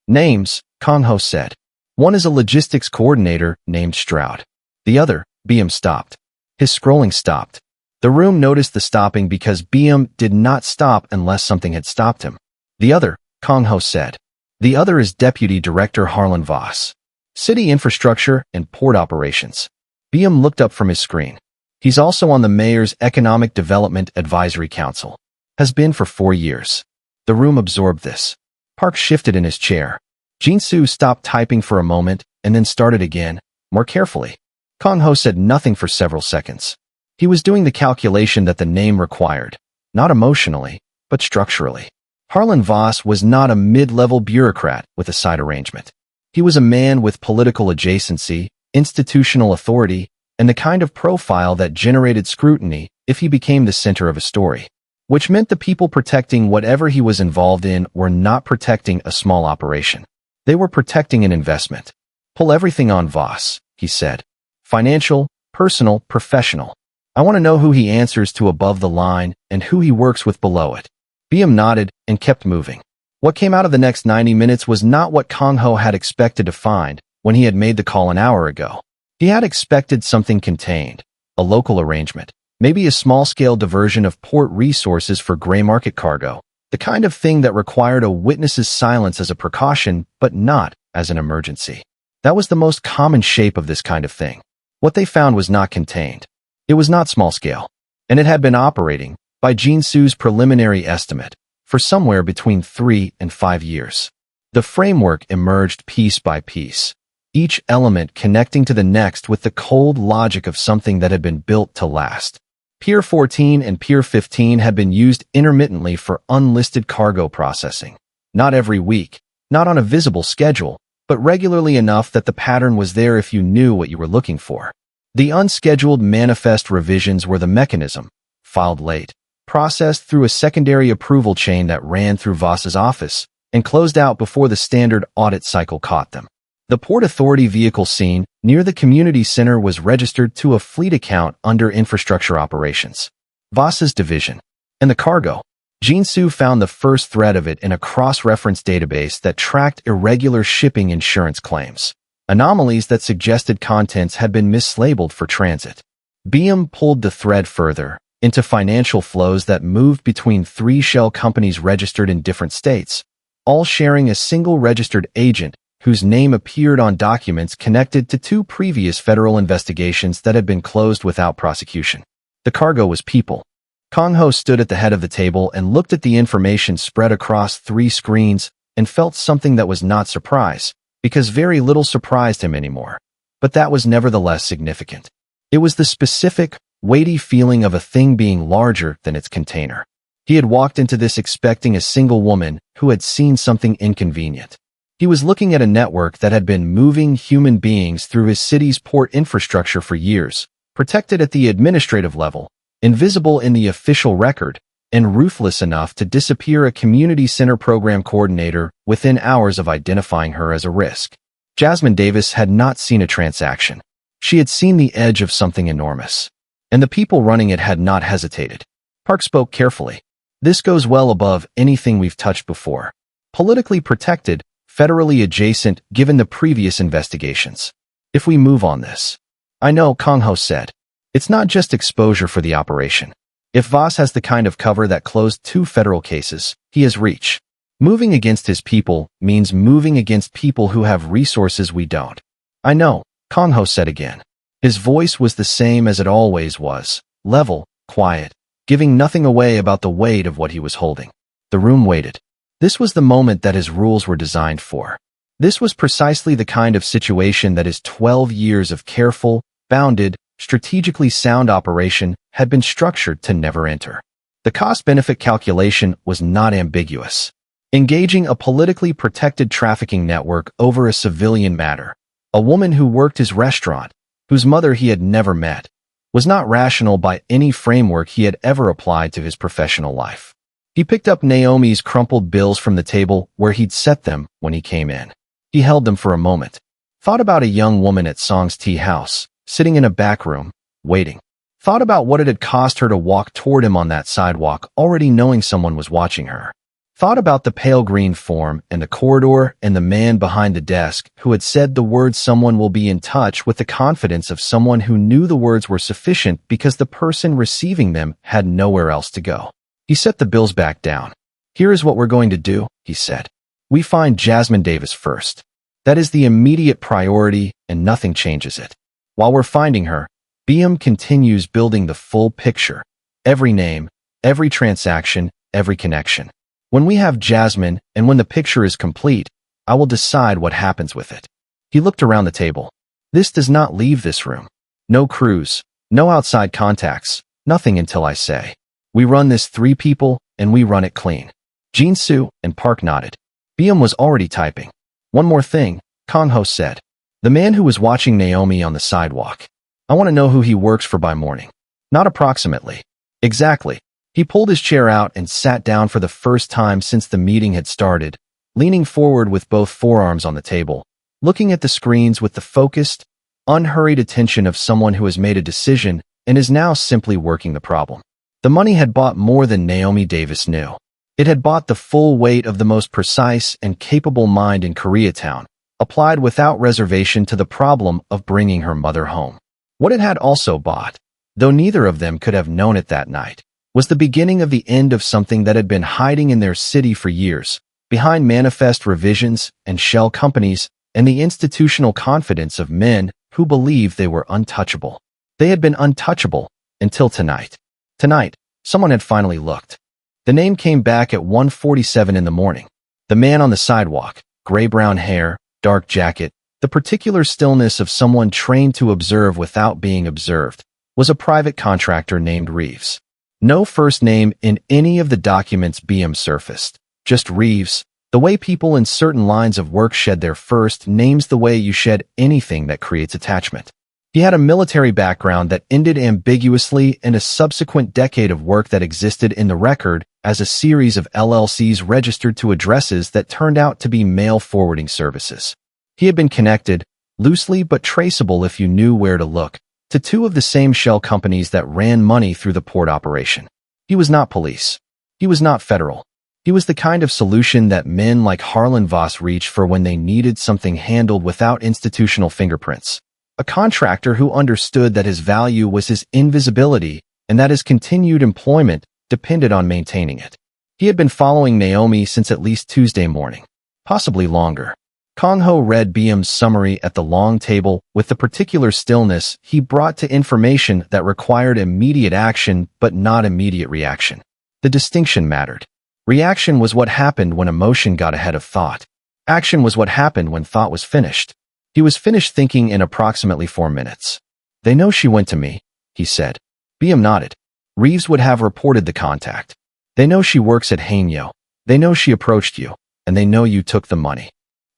S1: Names, Kang Ho said. One is a logistics coordinator named Stroud. The other, BM stopped. His scrolling stopped. The room noticed the stopping because BM did not stop unless something had stopped him. The other, Kang Ho said. The other is Deputy Director Harlan Voss. City Infrastructure and Port Operations. BM looked up from his screen. He's also on the Mayor's Economic Development Advisory Council. Has been for 4 years. The room absorbed this. Park shifted in his chair. Jin-soo stopped typing for a moment and then started again, more carefully. Kang Ho said nothing for several seconds. He was doing the calculation that the name required, not emotionally, but structurally. Harlan Voss was not a mid-level bureaucrat with a side arrangement. He was a man with political adjacency, institutional authority, and the kind of profile that generated scrutiny if he became the center of a story. Which meant the people protecting whatever he was involved in were not protecting a small operation. They were protecting an investment. Pull everything on Voss, he said. Financial, personal, professional. I want to know who he answers to above the line and who he works with below it. BM nodded and kept moving. What came out of the next 90 minutes was not what Kang Ho had expected to find when he had made the call an hour ago. He had expected something contained, a local arrangement, maybe a small-scale diversion of port resources for gray market cargo, the kind of thing that required a witness's silence as a precaution, but not as an emergency. That was the most common shape of this kind of thing. What they found was not contained. It was not small-scale, and it had been operating, by Jin-soo's preliminary estimate, for somewhere between 3 and 5 years. The framework emerged piece by piece, each element connecting to the next with the cold logic of something that had been built to last. Pier 14 and Pier 15 had been used intermittently for unlisted cargo processing. Not every week, not on a visible schedule, but regularly enough that the pattern was there if you knew what you were looking for. The unscheduled manifest revisions were the mechanism, filed late, processed through a secondary approval chain that ran through Voss's office, and closed out before the standard audit cycle caught them. The Port Authority vehicle scene near the community center was registered to a fleet account under infrastructure operations, Voss's division. And the cargo, Jin-soo found the first thread of it in a cross-reference database that tracked irregular shipping insurance claims, anomalies that suggested contents had been mislabeled for transit. BM pulled the thread further into financial flows that moved between 3 shell companies registered in different states, all sharing a single registered agent whose name appeared on documents connected to 2 previous federal investigations that had been closed without prosecution. The cargo was people. Kang Ho stood at the head of the table and looked at the information spread across 3 screens and felt something that was not surprise, because very little surprised him anymore. But that was nevertheless significant. It was the specific, weighty feeling of a thing being larger than its container. He had walked into this expecting a single woman who had seen something inconvenient. He was looking at a network that had been moving human beings through his city's port infrastructure for years, protected at the administrative level, invisible in the official record, and ruthless enough to disappear a community center program coordinator within hours of identifying her as a risk. Jasmine Davis had not seen a transaction. She had seen the edge of something enormous. And the people running it had not hesitated. Park spoke carefully. This goes well above anything we've touched before. Politically protected, federally adjacent given the previous investigations. If we move on this. I know, Kang Ho said. It's not just exposure for the operation. If Voss has the kind of cover that closed 2 federal cases, he has reach. Moving against his people means moving against people who have resources we don't. I know, Kang Ho said again. His voice was the same as it always was, level, quiet, giving nothing away about the weight of what he was holding. The room waited. This was the moment that his rules were designed for. This was precisely the kind of situation that his 12 years of careful, bounded, strategically sound operation had been structured to never enter. The cost-benefit calculation was not ambiguous. Engaging a politically protected trafficking network over a civilian matter, a woman who worked his restaurant, whose mother he had never met, was not rational by any framework he had ever applied to his professional life. He picked up Naomi's crumpled bills from the table where he'd set them when he came in. He held them for a moment, thought about a young woman at Song's tea house, sitting in a back room, waiting. Thought about what it had cost her to walk toward him on that sidewalk, already knowing someone was watching her. Thought about the pale green form and the corridor and the man behind the desk who had said the words "someone will be in touch" with the confidence of someone who knew the words were sufficient because the person receiving them had nowhere else to go. He set the bills back down. "Here is what we're going to do," he said. "We find Jasmine Davis first. That is the immediate priority and nothing changes it. While we're finding her, BM continues building the full picture. Every name, every transaction, every connection. When we have Jasmine and when the picture is complete, I will decide what happens with it." He looked around the table. "This does not leave this room. No crews, no outside contacts, nothing until I say. We run this 3 people and we run it clean." Jin-soo and Park nodded. BM was already typing. "One more thing," Kang-ho said. "The man who was watching Naomi on the sidewalk. I want to know who he works for by morning. Not approximately. Exactly." He pulled his chair out and sat down for the first time since the meeting had started, leaning forward with both forearms on the table, looking at the screens with the focused, unhurried attention of someone who has made a decision and is now simply working the problem. The money had bought more than Naomi Davis knew. It had bought the full weight of the most precise and capable mind in Koreatown, applied without reservation to the problem of bringing her mother home. What it had also bought, though neither of them could have known it that night, was the beginning of the end of something that had been hiding in their city for years, behind manifest revisions and shell companies and the institutional confidence of men who believed they were untouchable. They had been untouchable until tonight. Tonight, someone had finally looked. The name came back at 1:47 in the morning. The man on the sidewalk, gray-brown hair, dark jacket, the particular stillness of someone trained to observe without being observed, was a private contractor named Reeves. No first name in any of the documents BM surfaced, just Reeves, the way people in certain lines of work shed their first names, the way you shed anything that creates attachment. He had a military background that ended ambiguously and a subsequent decade of work that existed in the record as a series of LLCs registered to addresses that turned out to be mail forwarding services. He had been connected, loosely but traceable if you knew where to look, to 2 of the same shell companies that ran money through the port operation. He was not police. He was not federal. He was the kind of solution that men like Harlan Voss reached for when they needed something handled without institutional fingerprints. A contractor who understood that his value was his invisibility and that his continued employment depended on maintaining it. He had been following Naomi since at least Tuesday morning, possibly longer. Kang-ho read BM's summary at the long table with the particular stillness he brought to information that required immediate action but not immediate reaction. The distinction mattered. Reaction was what happened when emotion got ahead of thought. Action was what happened when thought was finished. He was finished thinking in approximately 4 minutes. "They know she went to me," he said. BM nodded. Reeves would have reported the contact. "They know she works at Hainyo. They know she approached you, and they know you took the money.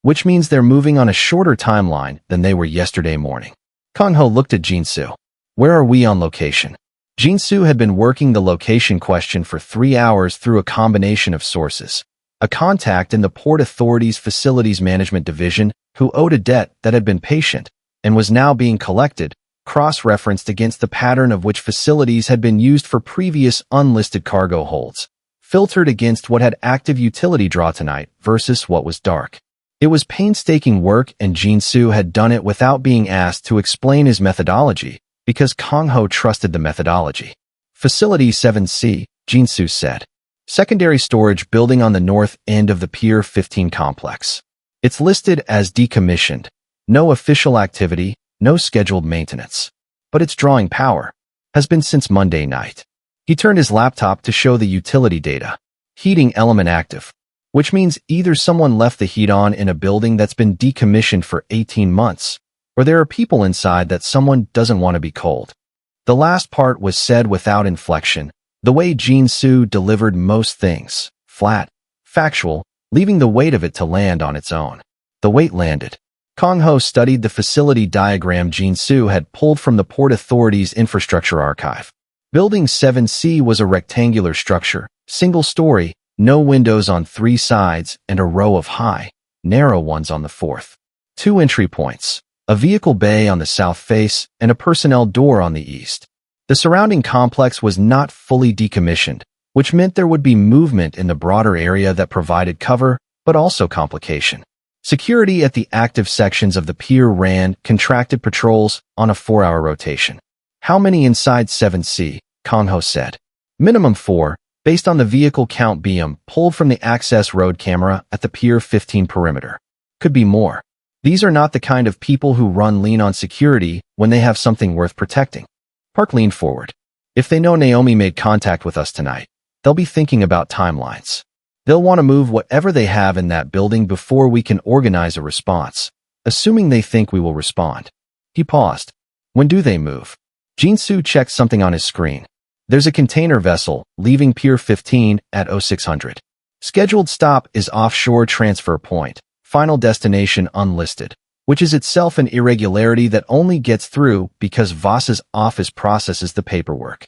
S1: Which means they're moving on a shorter timeline than they were yesterday morning." Kang-ho looked at Jin-soo. "Where are we on location?" Jin-soo had been working the location question for 3 hours through a combination of sources. A contact in the Port Authority's Facilities Management Division who owed a debt that had been patient and was now being collected, cross-referenced against the pattern of which facilities had been used for previous unlisted cargo holds, filtered against what had active utility draw tonight versus what was dark. It was painstaking work, and Jin-soo had done it without being asked to explain his methodology because Kang-ho trusted the methodology. "Facility 7C, Jin-soo said. Secondary storage building on the north end of the Pier 15 complex. It's listed as decommissioned. No official activity, no scheduled maintenance. But it's drawing power. Has been since Monday night." He turned his laptop to show the utility data. "Heating element active. which means either someone left the heat on in a building that's been decommissioned for 18 months, or there are people inside that someone doesn't want to be cold. The last part was said without inflection, the way Jin-soo delivered most things, flat, factual, leaving the weight of it to land on its own. The weight landed. Kang-ho studied the facility diagram Jin-soo had pulled from the Port Authority's infrastructure archive. Building 7C was a rectangular structure, single story, no windows on 3 sides, and a row of high, narrow ones on the 4th. 2 entry points, a vehicle bay on the south face, and a personnel door on the east. The surrounding complex was not fully decommissioned, which meant there would be movement in the broader area that provided cover, but also complication. Security at the active sections of the pier ran contracted patrols on a 4-hour rotation. How many inside 7C? Kang-ho said. Minimum 4, based on the vehicle count BM pulled from the access road camera at the Pier 15 perimeter. Could be more. These are not the kind of people who run lean on security when they have something worth protecting. Park leaned forward. If they know Naomi made contact with us tonight, they'll be thinking about timelines. They'll want to move whatever they have in that building before we can organize a response, assuming they think we will respond. He paused. When do they move? Jin-soo checked something on his screen. There's a container vessel leaving Pier 15 at 0600. Scheduled stop is offshore transfer point, final destination unlisted, which is itself an irregularity that only gets through because Voss's office processes the paperwork.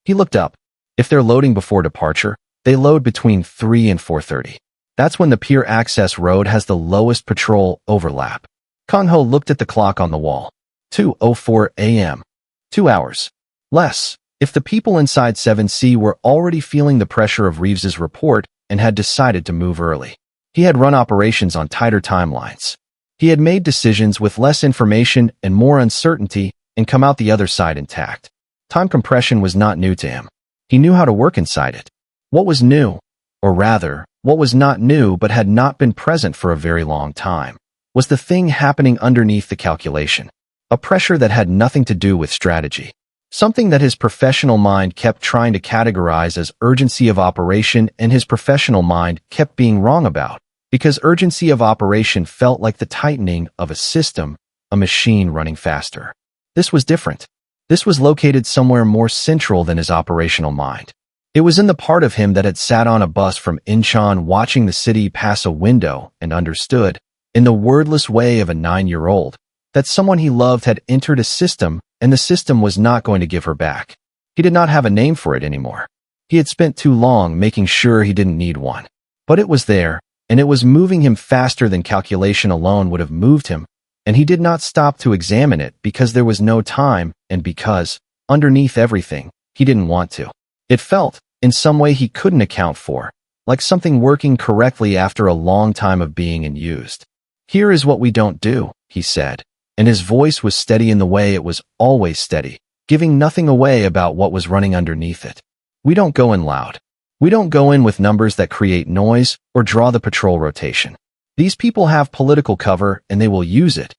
S1: He looked up. If they're loading before departure, they load between 3 and 4:30. That's when the pier access road has the lowest patrol overlap. Kang-ho looked at the clock on the wall. 2:04 a.m. 2 hours. Less. If the people inside 7C were already feeling the pressure of Reeves's report and had decided to move early. He had run operations on tighter timelines. He had made decisions with less information and more uncertainty and come out the other side intact. Time compression was not new to him. He knew how to work inside it. What was new, or rather, what was not new but had not been present for a very long time, was the thing happening underneath the calculation. A pressure that had nothing to do with strategy. Something that his professional mind kept trying to categorize as urgency of operation and his professional mind kept being wrong about, because urgency of operation felt like the tightening of a system, a machine running faster. This was different. This was located somewhere more central than his operational mind. It was in the part of him that had sat on a bus from Incheon watching the city pass a window and understood, in the wordless way of a 9-year-old, that someone he loved had entered a system and the system was not going to give her back. He did not have a name for it anymore. He had spent too long making sure he didn't need one. But it was there, and it was moving him faster than calculation alone would have moved him, and he did not stop to examine it because there was no time and because, underneath everything, he didn't want to. It felt, in some way he couldn't account for, like something working correctly after a long time of being unused. Here is what we don't do, he said, and his voice was steady in the way it was always steady, giving nothing away about what was running underneath it. We don't go in loud. We don't go in with numbers that create noise or draw the patrol rotation. These people have political cover and they will use it.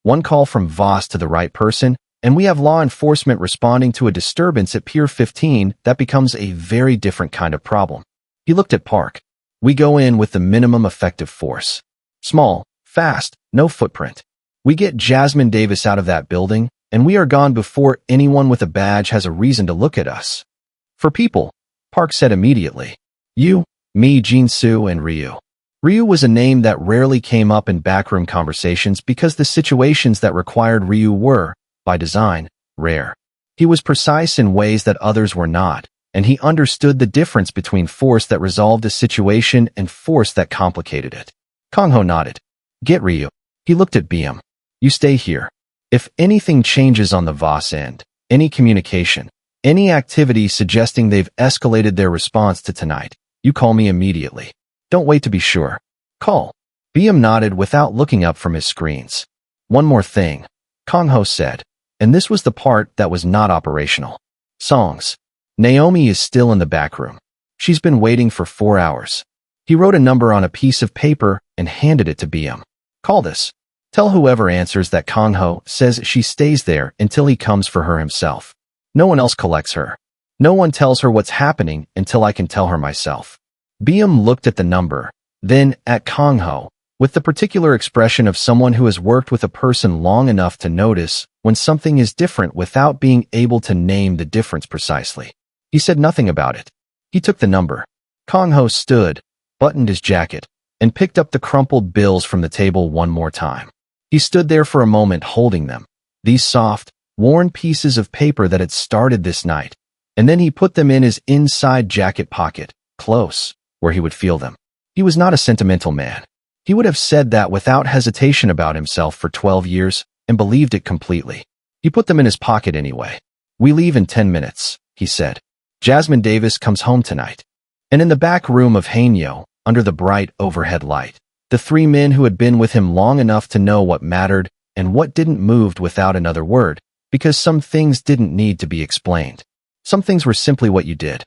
S1: One call from Voss to the right person, and we have law enforcement responding to a disturbance at Pier 15 that becomes a very different kind of problem. He looked at Park. We go in with the minimum effective force. Small, fast, no footprint. We get Jasmine Davis out of that building, and we are gone before anyone with a badge has a reason to look at us. For people, Park said immediately. You, me, Jin-soo, and Ryu. Ryu was a name that rarely came up in backroom conversations because the situations that required Ryu were, by design, rare. He was precise in ways that others were not, and he understood the difference between force that resolved a situation and force that complicated it. Kang-ho nodded. Get Ryu. He looked at BM. You stay here. If anything changes on the Voss end, any communication, any activity suggesting they've escalated their response to tonight, you call me immediately. Don't wait to be sure. Call. BM nodded without looking up from his screens. One more thing, Kang-ho said, and this was the part that was not operational. Songs. Naomi is still in the back room. She's been waiting for 4 hours. He wrote a number on a piece of paper and handed it to BM. Call this. Tell whoever answers that Kang-ho says she stays there until he comes for her himself. No one else collects her. No one tells her what's happening until I can tell her myself. BM looked at the number, Then, at Kong Ho, with the particular expression of someone who has worked with a person long enough to notice when something is different without being able to name the difference precisely. He said nothing about it. He took the number. Kong Ho stood, buttoned his jacket, and picked up the crumpled bills from the table one more time. He stood there for a moment holding them, these soft, worn pieces of paper that had started this night, and then he put them in his inside jacket pocket, close, where he would feel them. He was not a sentimental man. He would have said that without hesitation about himself for 12 years and believed it completely. He put them in his pocket anyway. "We leave in 10 minutes, he said. "Jasmine Davis comes home tonight." And in the back room of Hainyo, under the bright overhead light, the three men who had been with him long enough to know what mattered and what didn't moved without another word, because some things didn't need to be explained. Some things were simply what you did.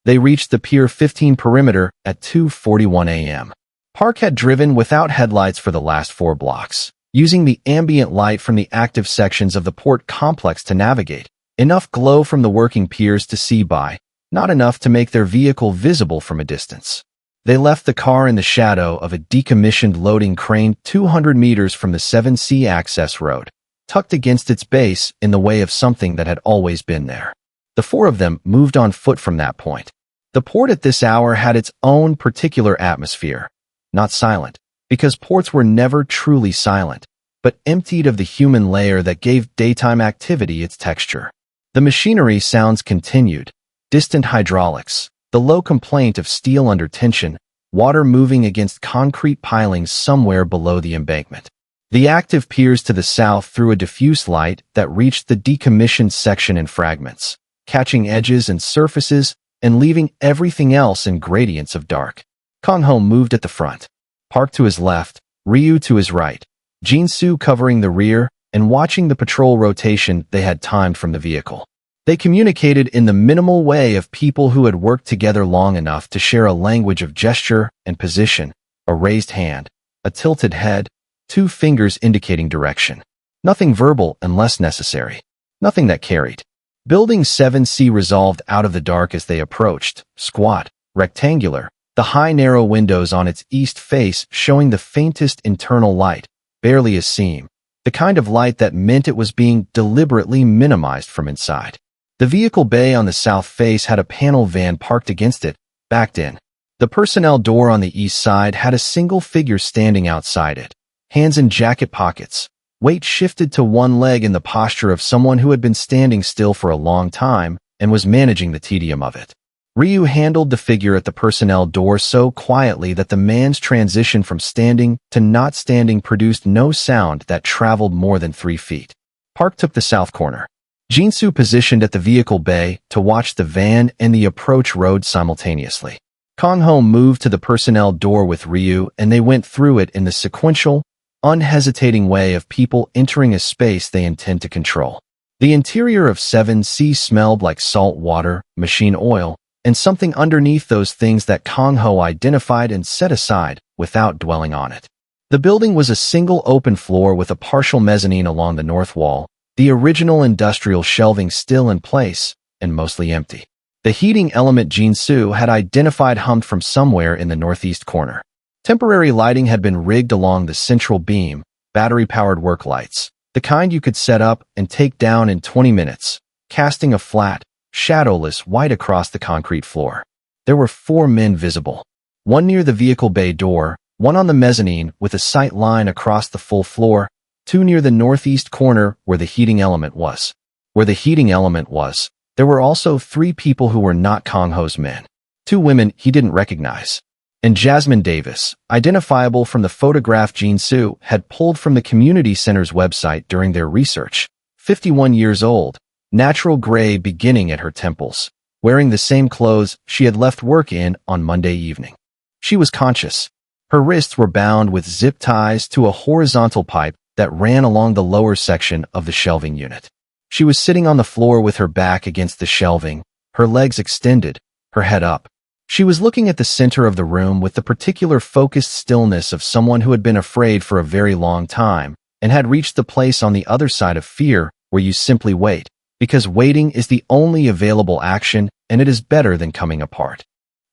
S1: They reached the Pier 15 perimeter at 2:41 a.m. Park had driven without headlights for the last 4 blocks, using the ambient light from the active sections of the port complex to navigate, enough glow from the working piers to see by, not enough to make their vehicle visible from a distance. They left the car in the shadow of a decommissioned loading crane 200 meters from the 7C access road, tucked against its base in the way of something that had always been there. The 4 of them moved on foot from that point. The port at this hour had its own particular atmosphere. Not silent, because ports were never truly silent, but emptied of the human layer that gave daytime activity its texture. The machinery sounds continued, distant hydraulics, the low complaint of steel under tension, water moving against concrete pilings somewhere below the embankment. The active piers to the south threw a diffuse light that reached the decommissioned section in fragments, catching edges and surfaces and leaving everything else in gradients of dark. Kong Ho moved at the front, Park to his left, Ryu to his right, Jin-Soo covering the rear and watching the patrol rotation they had timed from the vehicle. They communicated in the minimal way of people who had worked together long enough to share a language of gesture and position, a raised hand, a tilted head, 2 fingers indicating direction. Nothing verbal unless necessary. Nothing that carried. Building 7C resolved out of the dark as they approached, squat, rectangular, the high narrow windows on its east face showing the faintest internal light, barely a seam, the kind of light that meant it was being deliberately minimized from inside. The vehicle bay on the south face had a panel van parked against it, backed in. The personnel door on the east side had a single figure standing outside it, hands in jacket pockets, weight shifted to one leg in the posture of someone who had been standing still for a long time and was managing the tedium of it. Ryu handled the figure at the personnel door so quietly that the man's transition from standing to not standing produced no sound that traveled more than 3 feet. Park took the south corner. Jin-Soo positioned at the vehicle bay to watch the van and the approach road simultaneously. Kong Ho moved to the personnel door with Ryu and they went through it in the sequential, unhesitating way of people entering a space they intend to control. The interior of 7C smelled like salt water, machine oil, and something underneath those things that Kong Ho identified and set aside without dwelling on it. The building was a single open floor with a partial mezzanine along the north wall, the original industrial shelving still in place and mostly empty. The heating element Jin-Soo had identified hummed from somewhere in the northeast corner. Temporary lighting had been rigged along the central beam, battery-powered work lights, the kind you could set up and take down in 20 minutes, casting a flat, shadowless white across the concrete floor. There were 4 men visible. One near the vehicle bay door, one on the mezzanine with a sight line across the full floor, 2 near the northeast corner where the heating element was. Where the heating element was, there were also 3 people who were not Kong Ho's men. 2 women he didn't recognize. And Jasmine Davis, identifiable from the photograph Jin-Soo had pulled from the community center's website during their research, 51 years old, natural gray beginning at her temples, wearing the same clothes she had left work in on Monday evening. She was conscious. Her wrists were bound with zip ties to a horizontal pipe that ran along the lower section of the shelving unit. She was sitting on the floor with her back against the shelving, her legs extended, her head up. She was looking at the center of the room with the particular focused stillness of someone who had been afraid for a very long time and had reached the place on the other side of fear where you simply wait, because waiting is the only available action and it is better than coming apart.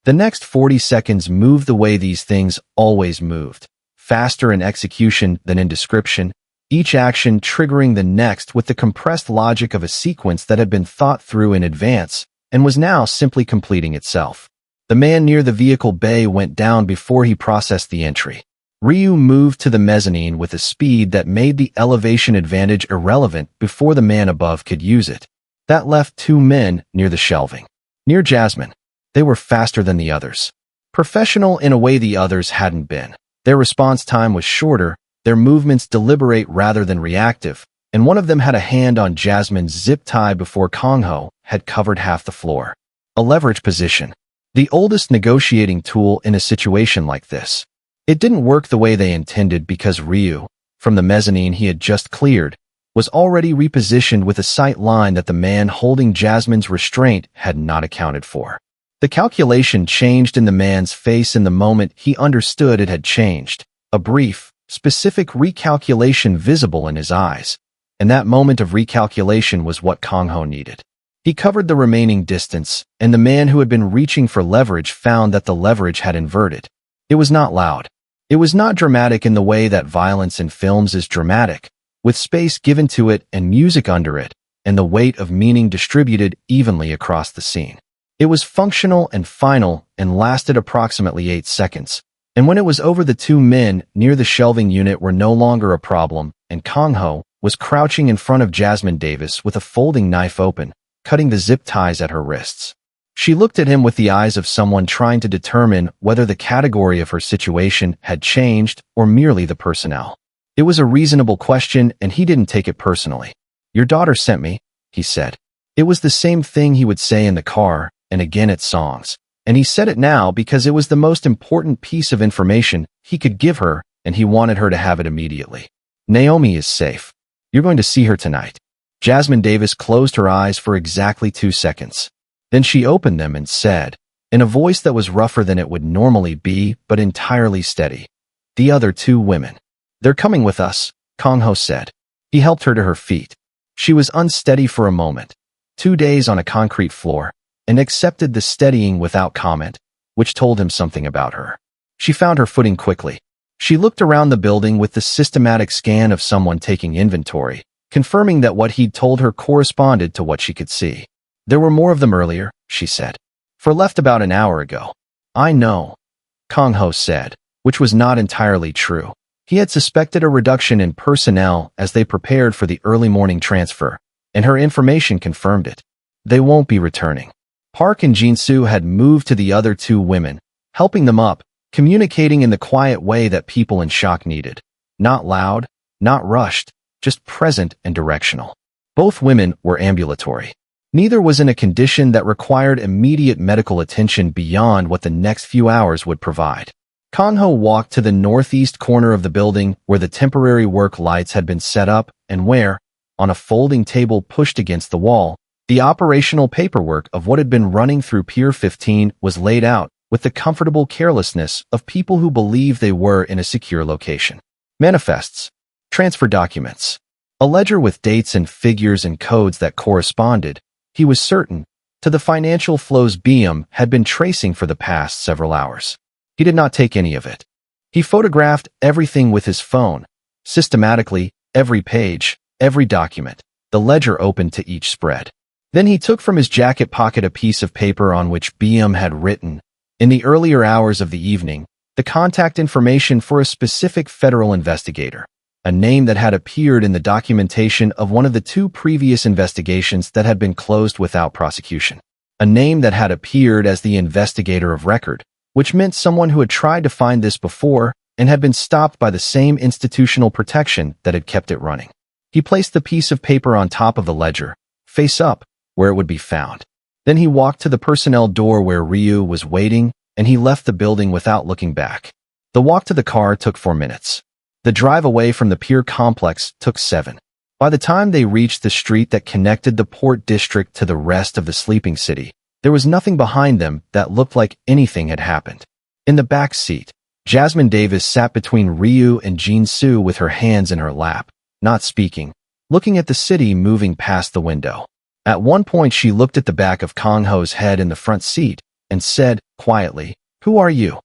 S1: The next 40 seconds moved the way these things always moved, faster in execution than in description, each action triggering the next with the compressed logic of a sequence that had been thought through in advance and was now simply completing itself. The man near the vehicle bay went down before he processed the entry. Ryu moved to the mezzanine with a speed that made the elevation advantage irrelevant before the man above could use it. That left two men near the shelving. Near Jasmine. They were faster than the others. Professional in a way the others hadn't been. Their response time was shorter, their movements deliberate rather than reactive, and one of them had a hand on Jasmine's zip tie before Kong-ho had covered half the floor. A leverage position. The oldest negotiating tool in a situation like this. It didn't work the way they intended because Ryu, from the mezzanine he had just cleared, was already repositioned with a sight line that the man holding Jasmine's restraint had not accounted for. The calculation changed in the man's face in the moment he understood it had changed, a brief, specific recalculation visible in his eyes, and that moment of recalculation was what Kong-ho needed. He covered the remaining distance, and the man who had been reaching for leverage found that the leverage had inverted. It was not loud. It was not dramatic in the way that violence in films is dramatic, with space given to it and music under it, and the weight of meaning distributed evenly across the scene. It was functional and final and lasted approximately 8 seconds, and when it was over, the two men near the shelving unit were no longer a problem, and Kong-ho was crouching in front of Jasmine Davis with a folding knife open, cutting the zip ties at her wrists. She looked at him with the eyes of someone trying to determine whether the category of her situation had changed or merely the personnel. It was a reasonable question, and he didn't take it personally. "Your daughter sent me," he said. It was the same thing he would say in the car, and again at songs, and he said it now because it was the most important piece of information he could give her, and he wanted her to have it immediately. "Naomi is safe. You're going to see her tonight." Jasmine Davis closed her eyes for exactly 2 seconds. Then she opened them and said, in a voice that was rougher than it would normally be, but entirely steady, "The other two women. They're coming with us," Kong-ho said. He helped her to her feet. She was unsteady for a moment, 2 days on a concrete floor, and accepted the steadying without comment, which told him something about her. She found her footing quickly. She looked around the building with the systematic scan of someone taking inventory, confirming that what he'd told her corresponded to what she could see. "There were more of them earlier," she said. "For left about an hour ago." "I know," Kong-ho said, which was not entirely true. He had suspected a reduction in personnel as they prepared for the early morning transfer, and her information confirmed it. They won't be returning. Park and Jin-soo had moved to the other two women, helping them up, communicating in the quiet way that people in shock needed. Not loud, not rushed, just present and directional. Both women were ambulatory. Neither was in a condition that required immediate medical attention beyond what the next few hours would provide. Kong-ho walked to the northeast corner of the building where the temporary work lights had been set up and where, on a folding table pushed against the wall, the operational paperwork of what had been running through Pier 15 was laid out with the comfortable carelessness of people who believe they were in a secure location. Manifests, transfer documents, a ledger with dates and figures and codes that corresponded, he was certain, to the financial flows BM had been tracing for the past several hours. He did not take any of it. He photographed everything with his phone, systematically, every page, every document, the ledger open to each spread. Then he took from his jacket pocket a piece of paper on which BM had written, in the earlier hours of the evening, the contact information for a specific federal investigator, a name that had appeared in the documentation of one of the 2 previous investigations that had been closed without prosecution. A name that had appeared as the investigator of record, which meant someone who had tried to find this before and had been stopped by the same institutional protection that had kept it running. He placed the piece of paper on top of the ledger, face up, where it would be found. Then he walked to the personnel door where Ryu was waiting, and he left the building without looking back. The walk to the car took 4 minutes. The drive away from the pier complex took 7. By the time they reached the street that connected the port district to the rest of the sleeping city, there was nothing behind them that looked like anything had happened. In the back seat, Jasmine Davis sat between Ryu and Jin-soo with her hands in her lap, not speaking, looking at the city moving past the window. At one point she looked at the back of Kong-ho's head in the front seat, and said, quietly, "Who are you?"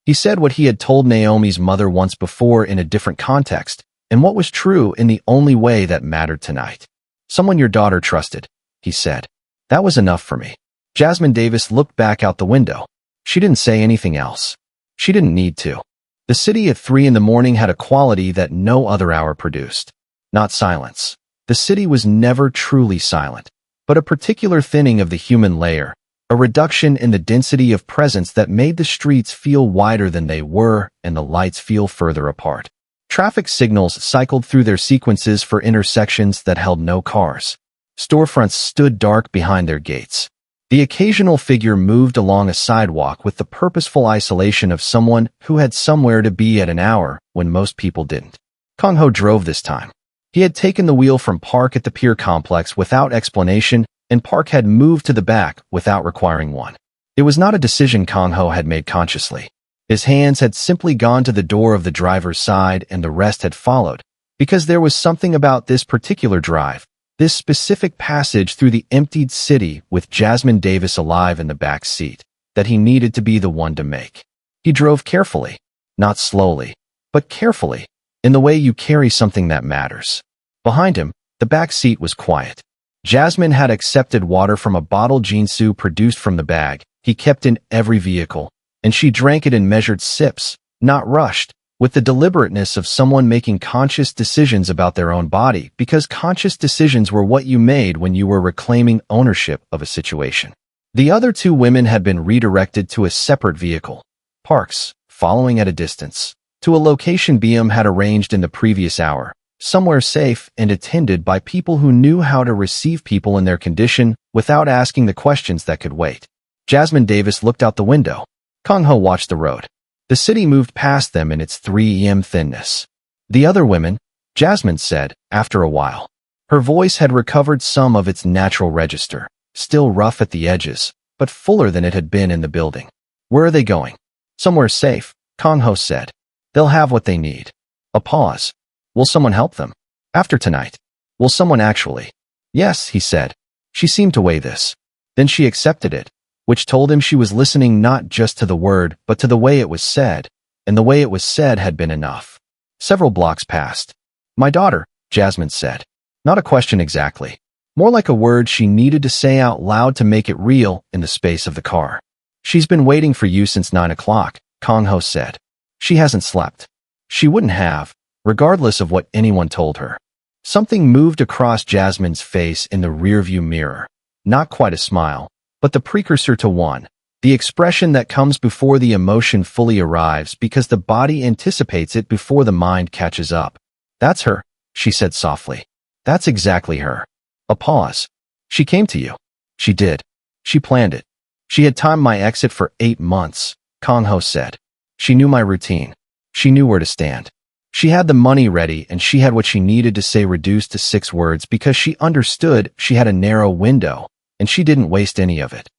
S1: He said what he had told Naomi's mother once before in a different context, and what was true in the only way that mattered tonight. "Someone your daughter trusted," he said. That was enough for me. Jasmine Davis looked back out the window. She didn't say anything else. She didn't need to. The city at 3 in the morning had a quality that no other hour produced. Not silence. The city was never truly silent, but a particular thinning of the human layer, a reduction in the density of presence that made the streets feel wider than they were and the lights feel further apart. Traffic signals cycled through their sequences for intersections that held no cars. Storefronts stood dark behind their gates. The occasional figure moved along a sidewalk with the purposeful isolation of someone who had somewhere to be at an hour when most people didn't. Kang Ho drove this time. He had taken the wheel from Park at the pier complex without explanation, and Park had moved to the back without requiring one. It was not a decision Kang Ho had made consciously. His hands had simply gone to the door of the driver's side and the rest had followed, because there was something about this particular drive, this specific passage through the emptied city with Jasmine Davis alive in the back seat, that he needed to be the one to make. He drove carefully, not slowly, but carefully, in the way you carry something that matters. Behind him, the back seat was quiet. Jasmine had accepted water from a bottle Jinsu produced from the bag he kept in every vehicle, and she drank it in measured sips, not rushed, with the deliberateness of someone making conscious decisions about their own body, because conscious decisions were what you made when you were reclaiming ownership of a situation. The other 2 women had been redirected to a separate vehicle, Parks, following at a distance, to a location BM had arranged in the previous hour, somewhere safe and attended by people who knew how to receive people in their condition without asking the questions that could wait. Jasmine Davis looked out the window. Kang Ho watched the road. The city moved past them in its 3 em thinness. "The other women," Jasmine said, after a while. Her voice had recovered some of its natural register, still rough at the edges, but fuller than it had been in the building. "Where are they going?" "Somewhere safe," Kang Ho said. "They'll have what they need." A pause. "Will someone help them?" "After tonight." "Will someone actually?" "Yes," he said. She seemed to weigh this. Then she accepted it, which told him she was listening not just to the word, but to the way it was said, and the way it was said had been enough. Several blocks passed. "My daughter," Jasmine said. Not a question exactly. More like a word she needed to say out loud to make it real in the space of the car. "She's been waiting for you since 9 o'clock, Kang Ho said. "She hasn't slept." She wouldn't have, regardless of what anyone told her. Something moved across Jasmine's face in the rearview mirror. Not quite a smile, but the precursor to one, the expression that comes before the emotion fully arrives because the body anticipates it before the mind catches up. "That's her," she said softly. "That's exactly her." A pause. "She came to you." "She did. She planned it. She had timed my exit for 8 months, Kang Ho said. She knew my routine. She knew where to stand. She had the money ready and she had what she needed to say reduced to 6 words because she understood she had a narrow window, and she didn't waste any of it."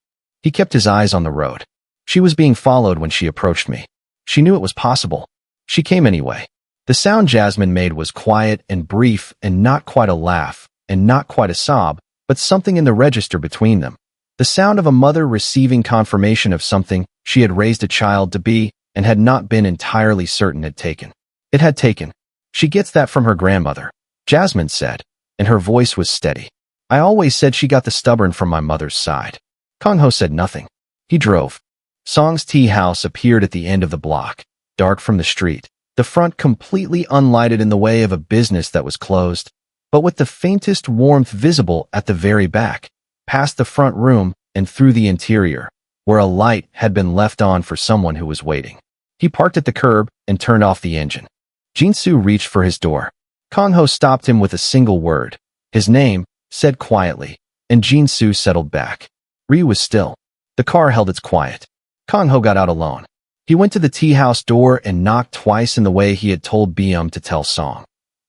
S1: He kept his eyes on the road. "She was being followed when she approached me. She knew it was possible. She came anyway." The sound Jasmine made was quiet and brief and not quite a laugh and not quite a sob, but something in the register between them. The sound of a mother receiving confirmation of something she had raised a child to be and had not been entirely certain had taken. It had taken. "She gets that from her grandmother," Jasmine said, and her voice was steady. "I always said she got the stubborn from my mother's side." Kang Ho said nothing. He drove. Song's tea house appeared at the end of the block, dark from the street, the front completely unlighted in the way of a business that was closed, but with the faintest warmth visible at the very back, past the front room and through the interior, where a light had been left on for someone who was waiting. He parked at the curb and turned off the engine. Jinsu reached for his door. Kang Ho stopped him with a single word. His name, said quietly, and Jinsu settled back. Ryu was still. The car held its quiet. Kang Ho got out alone. He went to the tea house door and knocked twice in the way he had told BM to tell Song.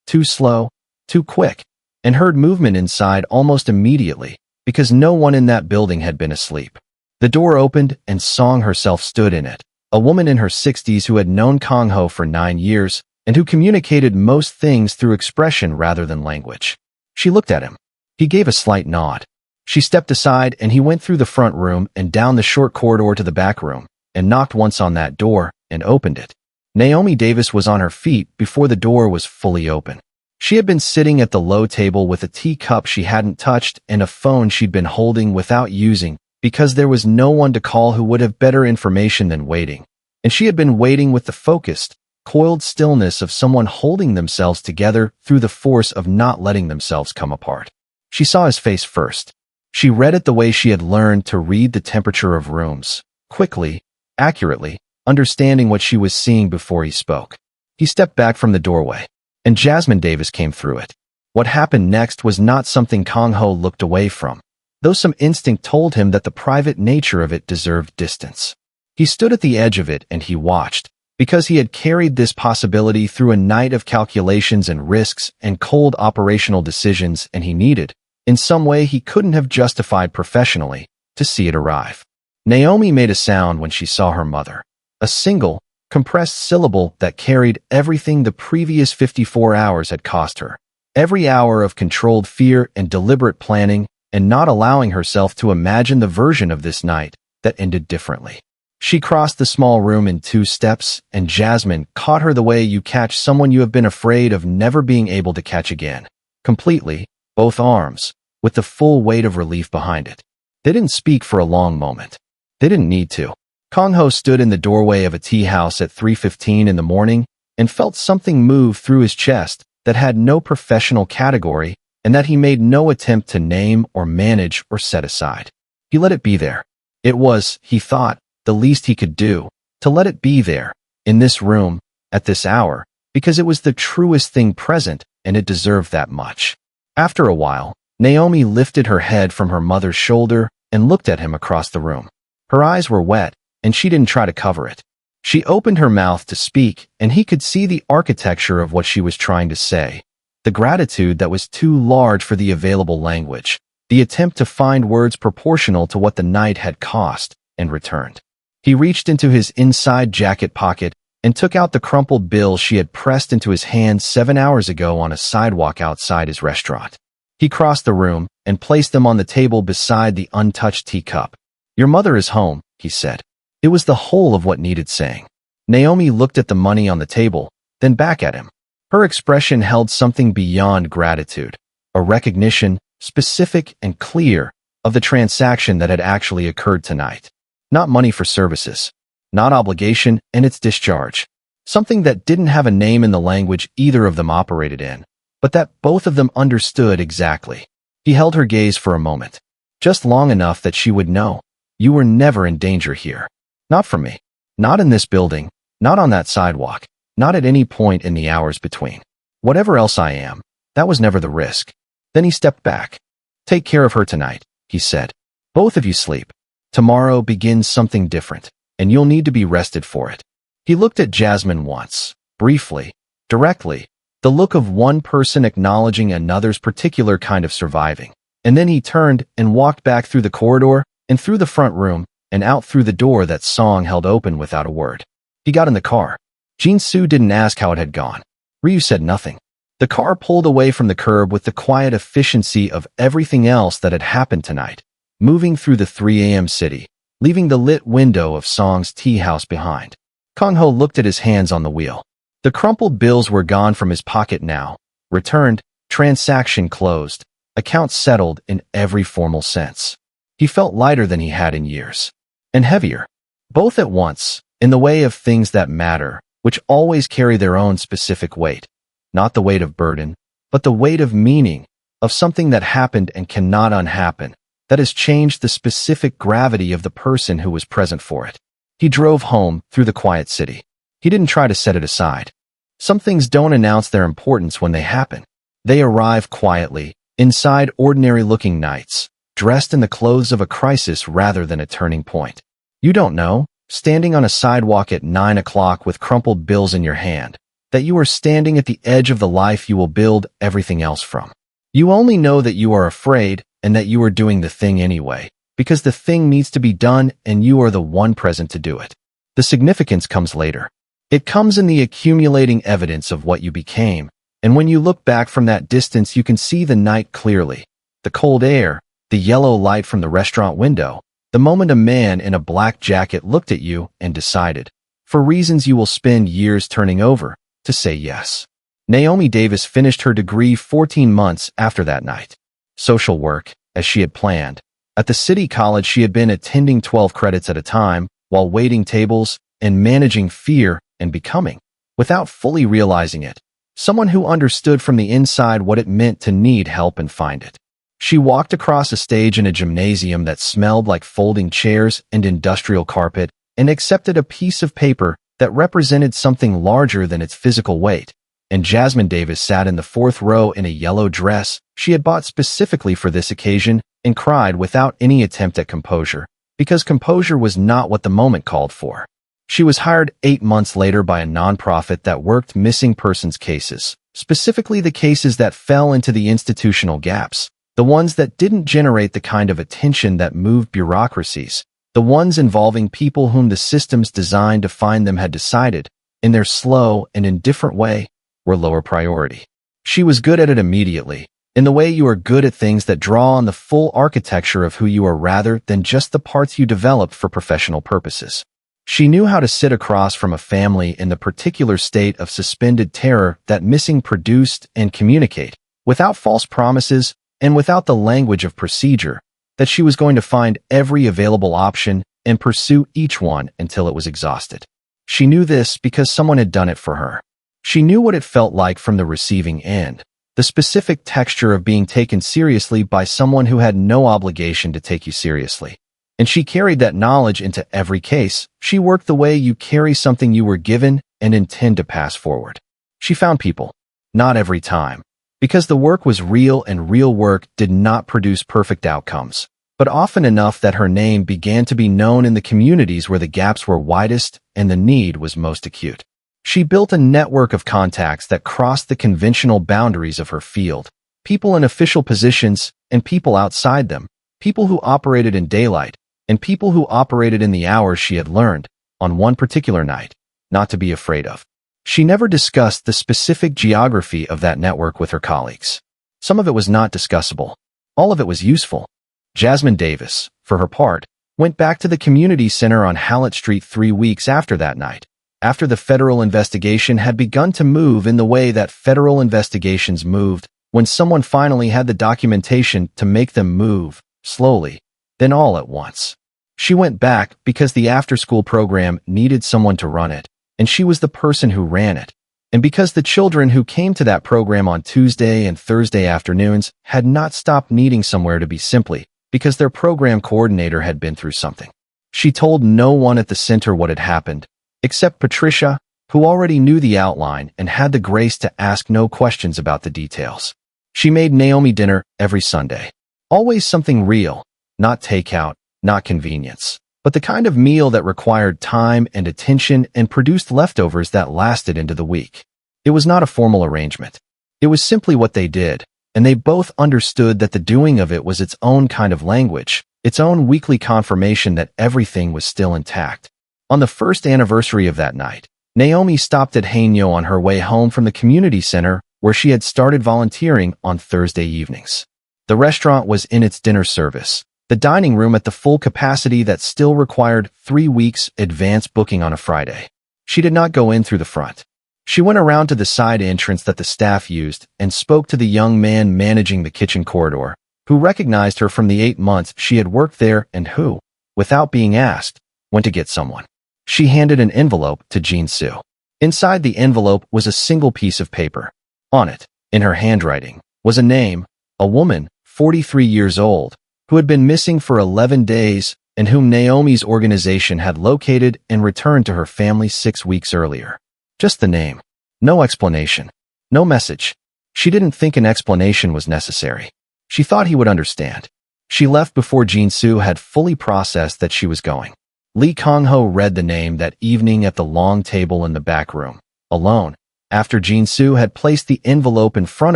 S1: Too slow, too quick, and heard movement inside almost immediately, because no one in that building had been asleep. The door opened and Song herself stood in it, a woman in her 60s who had known Kang Ho for 9 years and who communicated most things through expression rather than language. She looked at him. He gave a slight nod. She stepped aside and he went through the front room and down the short corridor to the back room and knocked once on that door and opened it. Naomi Davis was on her feet before the door was fully open. She had been sitting at the low table with a teacup she hadn't touched and a phone she'd been holding without using because there was no one to call who would have better information than waiting. And she had been waiting with the focused, coiled stillness of someone holding themselves together through the force of not letting themselves come apart. She saw his face first. She read it the way she had learned to read the temperature of rooms, quickly, accurately, understanding what she was seeing before he spoke. He stepped back from the doorway, and Jasmine Davis came through it. What happened next was not something Kang Ho looked away from, though some instinct told him that the private nature of it deserved distance. He stood at the edge of it and he watched, because he had carried this possibility through a night of calculations and risks and cold operational decisions, and he needed, in some way he couldn't have justified professionally, to see it arrive. Naomi made a sound when she saw her mother. A single, compressed syllable that carried everything the previous 54 hours had cost her. Every hour of controlled fear and deliberate planning and not allowing herself to imagine the version of this night that ended differently. She crossed the small room in 2 steps, and Jasmine caught her the way you catch someone you have been afraid of never being able to catch again. Completely, both arms, with the full weight of relief behind it. They didn't speak for a long moment. They didn't need to. Kang Ho stood in the doorway of a tea house at 3:15 in the morning and felt something move through his chest that had no professional category and that he made no attempt to name or manage or set aside. He let it be there. It was, he thought, the least he could do, to let it be there, in this room, at this hour, because it was the truest thing present and it deserved that much. After a while, Naomi lifted her head from her mother's shoulder and looked at him across the room. Her eyes were wet, and she didn't try to cover it. She opened her mouth to speak, and he could see the architecture of what she was trying to say, the gratitude that was too large for the available language, the attempt to find words proportional to what the night had cost, and returned. He reached into his inside jacket pocket and took out the crumpled bill she had pressed into his hand 7 hours ago on a sidewalk outside his restaurant. He crossed the room and placed them on the table beside the untouched teacup. "Your mother is home," he said. It was the whole of what needed saying. Naomi looked at the money on the table, then back at him. Her expression held something beyond gratitude, a recognition, specific and clear, of the transaction that had actually occurred tonight. Not money for services, not obligation and its discharge. Something that didn't have a name in the language either of them operated in, but that both of them understood exactly. He held her gaze for a moment, just long enough that she would know. You were never in danger here. Not from me. Not in this building. Not on that sidewalk. Not at any point in the hours between. Whatever else I am, that was never the risk. Then he stepped back. Take care of her tonight, he said. Both of you sleep. Tomorrow begins something different, and you'll need to be rested for it. He looked at Jasmine once, briefly, directly, the look of one person acknowledging another's particular kind of surviving. And then he turned and walked back through the corridor and through the front room and out through the door that Song held open without a word. He got in the car. Jin-Soo didn't ask how it had gone. Ryu said nothing. The car pulled away from the curb with the quiet efficiency of everything else that had happened tonight, moving through the 3 a.m. city, leaving the lit window of Song's tea house behind. Kang Ho looked at his hands on the wheel. The crumpled bills were gone from his pocket now, returned, transaction closed, account settled in every formal sense. He felt lighter than he had in years. And heavier. Both at once, in the way of things that matter, which always carry their own specific weight. Not the weight of burden, but the weight of meaning, of something that happened and cannot unhappen, that has changed the specific gravity of the person who was present for it. He drove home through the quiet city. He didn't try to set it aside. Some things don't announce their importance when they happen. They arrive quietly, inside ordinary-looking nights, dressed in the clothes of a crisis rather than a turning point. You don't know, standing on a sidewalk at 9 o'clock with crumpled bills in your hand, that you are standing at the edge of the life you will build everything else from. You only know that you are afraid and that you are doing the thing anyway, because the thing needs to be done and you are the one present to do it. The significance comes later. It comes in the accumulating evidence of what you became, and when you look back from that distance you can see the night clearly, the cold air, the yellow light from the restaurant window, the moment a man in a black jacket looked at you and decided, for reasons you will spend years turning over, to say yes. Naomi Davis finished her degree 14 months after that night. Social work, as she had planned. At the city college she had been attending 12 credits at a time, while waiting tables and managing fear and becoming, without fully realizing it, someone who understood from the inside what it meant to need help and find it. She walked across a stage in a gymnasium that smelled like folding chairs and industrial carpet and accepted a piece of paper that represented something larger than its physical weight. And Jasmine Davis sat in the fourth row in a yellow dress she had bought specifically for this occasion and cried without any attempt at composure, because composure was not what the moment called for. She was hired 8 months later by a nonprofit that worked missing persons cases, specifically the cases that fell into the institutional gaps, the ones that didn't generate the kind of attention that moved bureaucracies, the ones involving people whom the systems designed to find them had decided, in their slow and indifferent way, were lower priority. She was good at it immediately, in the way you are good at things that draw on the full architecture of who you are rather than just the parts you developed for professional purposes. She knew how to sit across from a family in the particular state of suspended terror that missing produced and communicate, without false promises and without the language of procedure, that she was going to find every available option and pursue each one until it was exhausted. She knew this because someone had done it for her. She knew what it felt like from the receiving end, the specific texture of being taken seriously by someone who had no obligation to take you seriously. And she carried that knowledge into every case. She worked the way you carry something you were given and intend to pass forward. She found people. Not every time. Because the work was real and real work did not produce perfect outcomes, but often enough that her name began to be known in the communities where the gaps were widest and the need was most acute. She built a network of contacts that crossed the conventional boundaries of her field, people in official positions and people outside them, people who operated in daylight, and people who operated in the hours she had learned, on one particular night, not to be afraid of. She never discussed the specific geography of that network with her colleagues. Some of it was not discussable. All of it was useful. Jasmine Davis, for her part, went back to the community center on Hallett Street 3 weeks after that night, after the federal investigation had begun to move in the way that federal investigations moved when someone finally had the documentation to make them move, slowly, then all at once. She went back because the after-school program needed someone to run it, and she was the person who ran it, and because the children who came to that program on Tuesday and Thursday afternoons had not stopped needing somewhere to be simply because their program coordinator had been through something. She told no one at the center what had happened, except Patricia, who already knew the outline and had the grace to ask no questions about the details. She made Naomi dinner every Sunday. Always something real, not takeout, not convenience, but the kind of meal that required time and attention and produced leftovers that lasted into the week. It was not a formal arrangement. It was simply what they did, and they both understood that the doing of it was its own kind of language, its own weekly confirmation that everything was still intact. On the first anniversary of that night, Naomi stopped at Hainyo on her way home from the community center where she had started volunteering on Thursday evenings. The restaurant was in its dinner service, the dining room at the full capacity that still required 3 weeks advance booking on a Friday. She did not go in through the front. She went around to the side entrance that the staff used and spoke to the young man managing the kitchen corridor, who recognized her from the 8 months she had worked there and who, without being asked, went to get someone. She handed an envelope to Jean Sue. Inside the envelope was a single piece of paper. On it, in her handwriting, was a name, a woman, 43 years old, who had been missing for 11 days and whom Naomi's organization had located and returned to her family 6 weeks earlier. Just the name. No explanation. No message. She didn't think an explanation was necessary. She thought he would understand. She left before Jean Sue had fully processed that she was going. Lee Kong-ho read the name that evening at the long table in the back room, alone, after Jean Sue had placed the envelope in front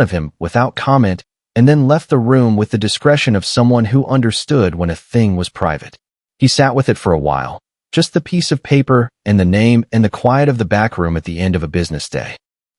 S1: of him without comment and then left the room with the discretion of someone who understood when a thing was private. He sat with it for a while, just the piece of paper and the name and the quiet of the back room at the end of a business day.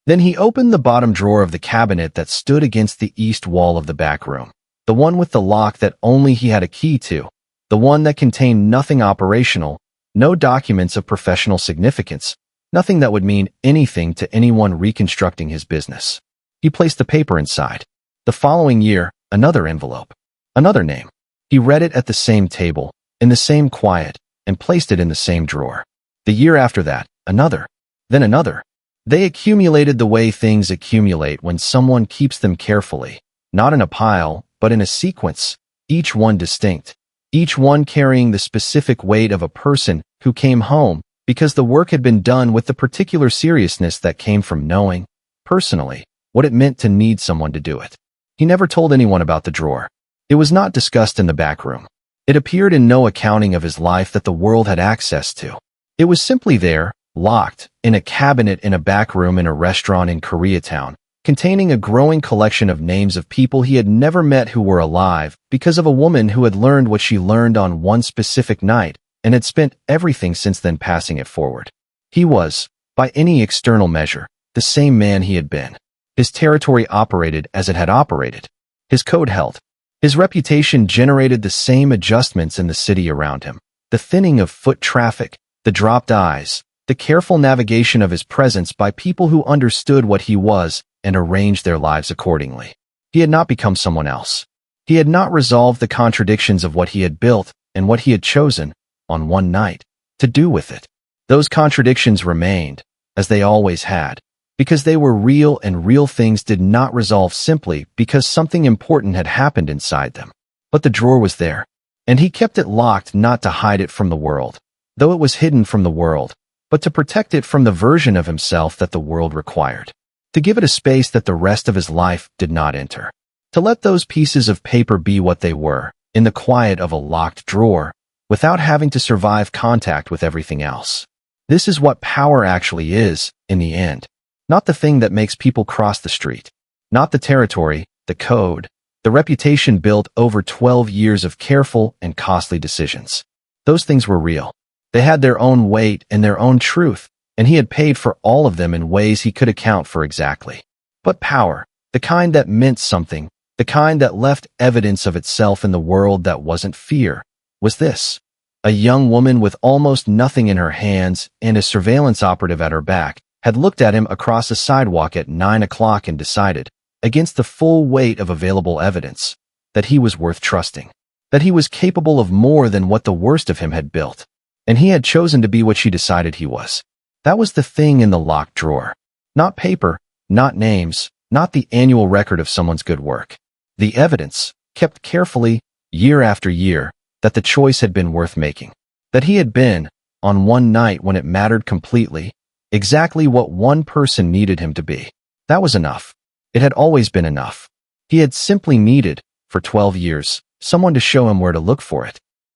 S1: Then he opened the bottom drawer of the cabinet that stood against the east wall of the back room. The one with the lock that only he had a key to. The one that contained nothing operational, no documents of professional significance, nothing that would mean anything to anyone reconstructing his business. He placed the paper inside. The following year, another envelope. Another name. He read it at the same table, in the same quiet, and placed it in the same drawer. The year after that, another. Then another. They accumulated the way things accumulate when someone keeps them carefully, not in a pile, but in a sequence, each one distinct, each one carrying the specific weight of a person who came home because the work had been done with the particular seriousness that came from knowing, personally, what it meant to need someone to do it. He never told anyone about the drawer. It was not discussed in the back room. It appeared in no accounting of his life that the world had access to. It was simply there, locked, in a cabinet in a back room in a restaurant in Koreatown, containing a growing collection of names of people he had never met who were alive because of a woman who had learned what she learned on one specific night and had spent everything since then passing it forward. He was, by any external measure, the same man he had been. His territory operated as it had operated. His code held. His reputation generated the same adjustments in the city around him. The thinning of foot traffic, the dropped eyes, the careful navigation of his presence by people who understood what he was and arranged their lives accordingly. He had not become someone else. He had not resolved the contradictions of what he had built and what he had chosen, on one night, to do with it. Those contradictions remained, as they always had, because they were real and real things did not resolve simply because something important had happened inside them. But the drawer was there, and he kept it locked not to hide it from the world, though it was hidden from the world, but to protect it from the version of himself that the world required. To give it a space that the rest of his life did not enter. To let those pieces of paper be what they were, in the quiet of a locked drawer, without having to survive contact with everything else. This is what power actually is, in the end. Not the thing that makes people cross the street. Not the territory, the code, the reputation built over 12 years of careful and costly decisions. Those things were real. They had their own weight and their own truth, and he had paid for all of them in ways he could account for exactly. But power, the kind that meant something, the kind that left evidence of itself in the world that wasn't fear, was this. A young woman with almost nothing in her hands and a surveillance operative at her back had looked at him across a sidewalk at 9 o'clock and decided, against the full weight of available evidence, that he was worth trusting, that he was capable of more than what the worst of him had built, and he had chosen to be what she decided he was. That was the thing in the locked drawer. Not paper, not names, not the annual record of someone's good work. The evidence, kept carefully, year after year, that the choice had been worth making. That he had been, on one night when it mattered completely, exactly what one person needed him to be. That was enough. It had always been enough. He had simply needed, for 12 years, someone to show him where to look for it.